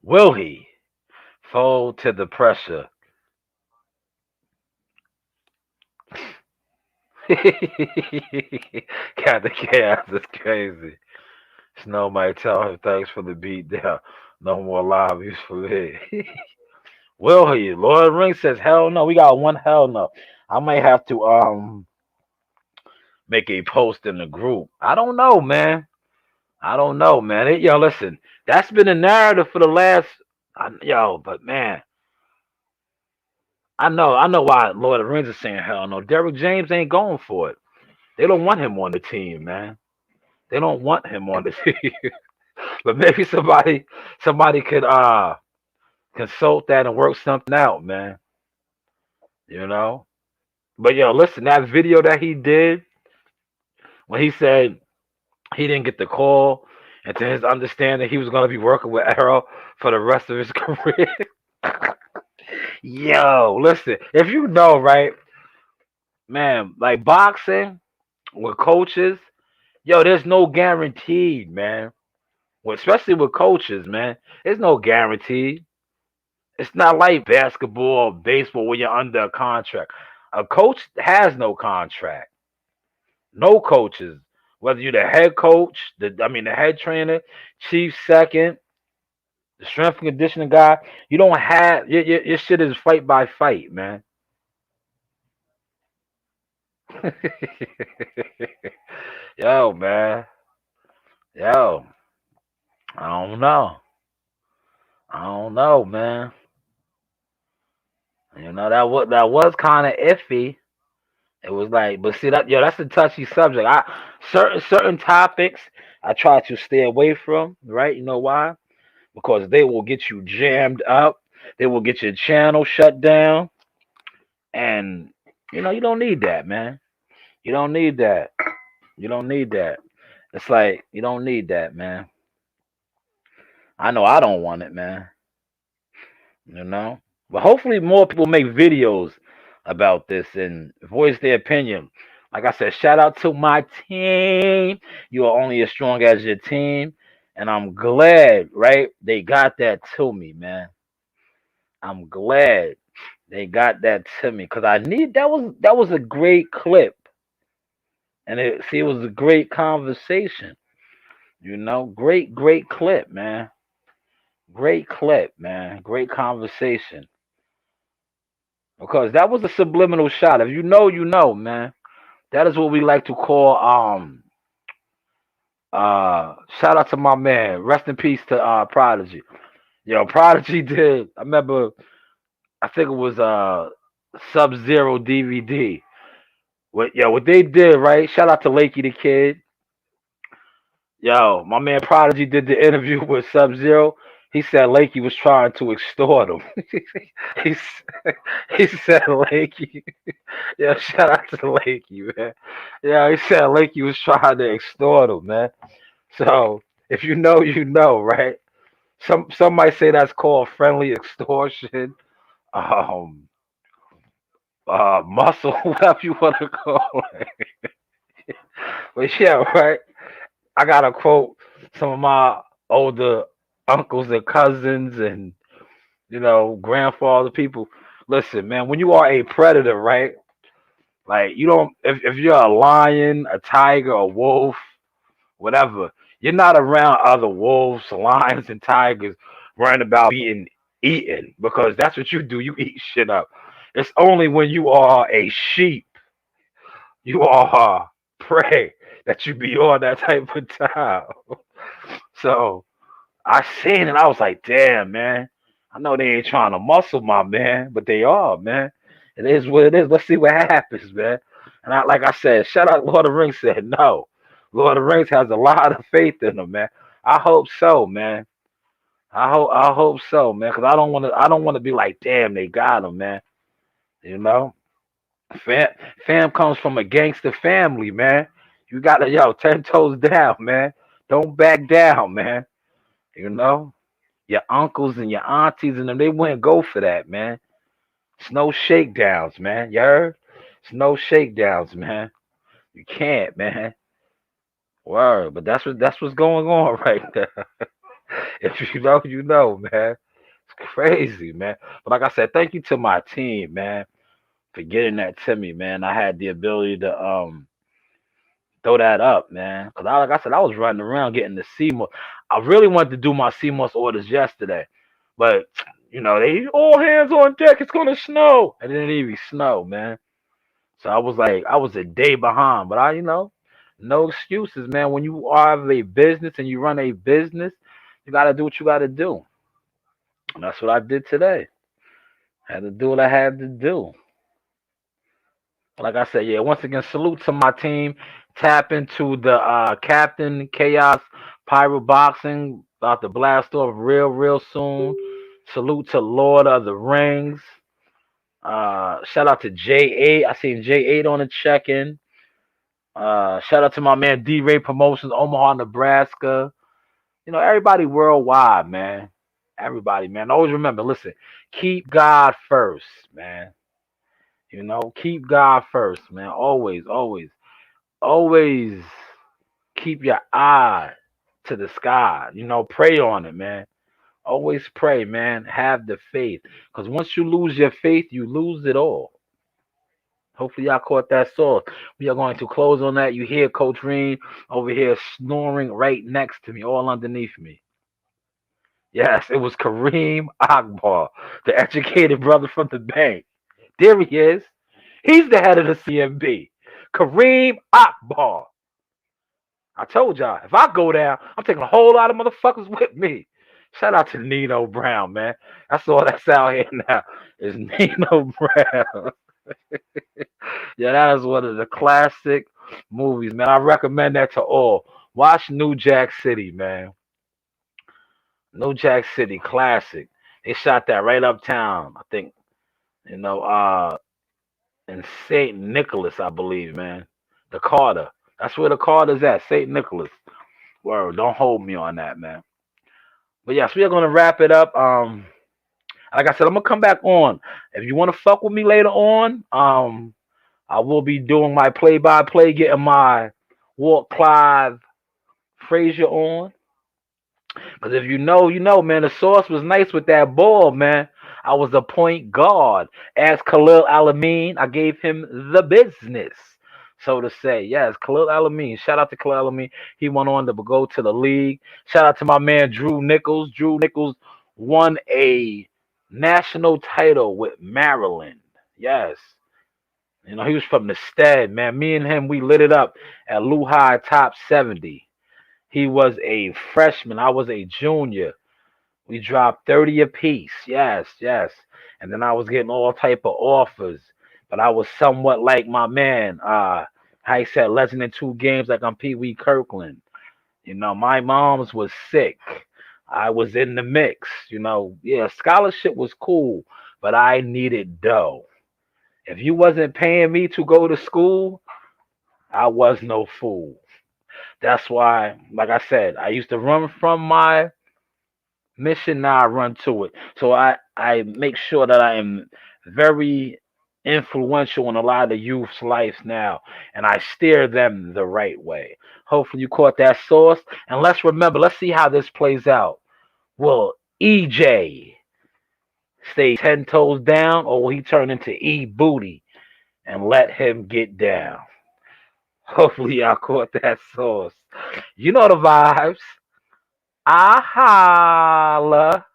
Will he fold to the pressure? Captain Chaos is crazy. Snow might tell him thanks for the beat down. No more lobbies for me. Will he? Lord Ring says hell no. We got one hell no. I might have to make a post in the group. I don't know, man. I don't know, man. Listen, that's been a narrative for the last but man, I know why Lord of the Rings is saying hell no. Derrick James ain't going for it. They don't want him on the team, man. They don't want him on the team. But maybe somebody could consult that and work something out, man. You know? But listen, that video that he did when he said he didn't get the call, and to his understanding, he was gonna be working with Arrow for the rest of his career. Listen, if you know, right, man, like boxing with coaches, there's no guaranteed, man. Well, especially with coaches, man, there's no guarantee. It's not like basketball or baseball where you're under a contract. A coach has no contract. No coaches. Whether you're the head coach, the head trainer, chief second, the strength and conditioning guy, you don't have your shit is fight by fight, man. Man. Yo, I don't know. I don't know, man. That was kind of iffy. It was like, but see that's a touchy subject. Certain topics I try to stay away from. Right? You know why? Because they will get you jammed up. They will get your channel shut down, and you don't need that, man. You don't need that. You don't need that. It's like you don't need that, man. I know I don't want it, man. You know, but hopefully more people make videos about this and voice their opinion. Like I said, shout out to my team. You are only as strong as your team, and I'm glad, right? They got that to me, man. I'm glad they got that to me because I need that was a great clip, and it was a great conversation. Great clip, man. Great clip, man. Great conversation. Because that was a subliminal shot. If you know, you know, man. That is what we like to call shout out to my man. Rest in peace to Prodigy. Prodigy did. I remember I think it was Sub Zero DVD. What they did, right? Shout out to Lakey the Kid. Yo, my man Prodigy did the interview with Sub Zero. He said Lakey was trying to extort him. he s- he said Lakey. Yeah, shout out to Lakey, man. Yeah, he said Lakey was trying to extort him, man. So if you know, you know, right? Some might say that's called friendly extortion. Um, muscle, whatever you want to call it. But yeah, right. I gotta quote some of my older uncles and cousins and grandfather people. Listen, man, when you are a predator, right? Like you don't if you're a lion, a tiger, a wolf, whatever, you're not around other wolves, lions, and tigers worrying about being eaten because that's what you do. You eat shit up. It's only when you are a sheep, you are prey that you be on that type of time. So I seen it. I was like, damn, man. I know they ain't trying to muscle my man, but they are, man. It is what it is. Let's see what happens, man. And like I said, shout out Lord of the Rings said no. Lord of the Rings has a lot of faith in them, man. I hope so, man. I hope so, man. Cause I don't want to be like, damn, they got him, man. You know, fam, fam comes from a gangster family, man. You gotta 10 toes down, man. Don't back down, man. You know. Your uncles and your aunties and them, they wouldn't go for that, man. It's no shakedowns, man. You heard? It's no shakedowns, man. You can't, man. Word, but that's what's going on right there. If you know, you know, man. It's crazy, man. But like I said, thank you to my team, man, for getting that to me, man. I had the ability to throw that up, man. Cause like I said, I was running around getting the CMOS. I really wanted to do my CMOS orders yesterday, but they all hands on deck. It's gonna snow, and it didn't even snow, man. So I was like, I was a day behind, but no excuses, man. When you are a business and you run a business, you gotta do what you gotta do. And that's what I did today. Had to do what I had to do. Like I said, yeah, once again, salute to my team. Tap into the Captain Chaos Pyro Boxing. About to blast off real soon. Salute to Lord of the Rings. Shout out to J8. I seen J8 on the check-in. Shout out to my man D Ray Promotions, Omaha, Nebraska. Everybody worldwide, man. Everybody, man. Always remember, listen, keep God first, man. Keep God first, man. Always keep your eye to the sky. Pray on it, man. Always pray, man. Have the faith. Because once you lose your faith, you lose it all. Hopefully, y'all caught that sauce. We are going to close on that. You hear Coach Reen over here snoring right next to me, all underneath me. Yes, it was Kareem Akbar, the educated brother from the bank. There he is. He's the head of the CMB. Kareem Akbar. I told y'all, if I go down, I'm taking a whole lot of motherfuckers with me. Shout out to Nino Brown, man. That's all that's out here now is Nino Brown. Yeah, that is one of the classic movies, man. I recommend that to all. Watch New Jack City, man. New Jack City, classic. They shot that right uptown, I think, you know, uh, in St. Nicholas, I believe, man. The Carter. That's where the Carter's at, St. Nicholas. Word, don't hold me on that, man. But yes, we are gonna wrap it up. Like I said, I'm gonna come back on. If you wanna fuck with me later on, I will be doing my play by play, getting my Walt Clive Frazier on. Because if you know, you know, man, the source was nice with that ball, man. I was a point guard. Ask Khalil Alameen. I gave him the business, so to say. Yes, Khalil Alameen. Shout out to Khalil Alameen. He went on to go to the league. Shout out to my man Drew Nichols. Drew Nichols won a national title with Maryland. Yes. He was from the Stead, man. Me and him, we lit it up at Lehigh Top 70. He was a freshman. I was a junior. We dropped 30 apiece. Yes, yes. And then I was getting all type of offers. But I was somewhat like my man. How he said, legend in two games like I'm Pee Wee Kirkland. My mom's was sick. I was in the mix. Yeah, scholarship was cool, but I needed dough. If you wasn't paying me to go to school, I was no fool. That's why, like I said, I used to run from my mission. Now I run to it. So I make sure that I am very influential in a lot of the youth's lives now, and I steer them the right way. Hopefully you caught that sauce. And let's see how this plays out. Will EJ stay 10 toes down, or will he turn into E Booty and let him get down? Hopefully y'all caught that sauce. You know the vibes. I holla.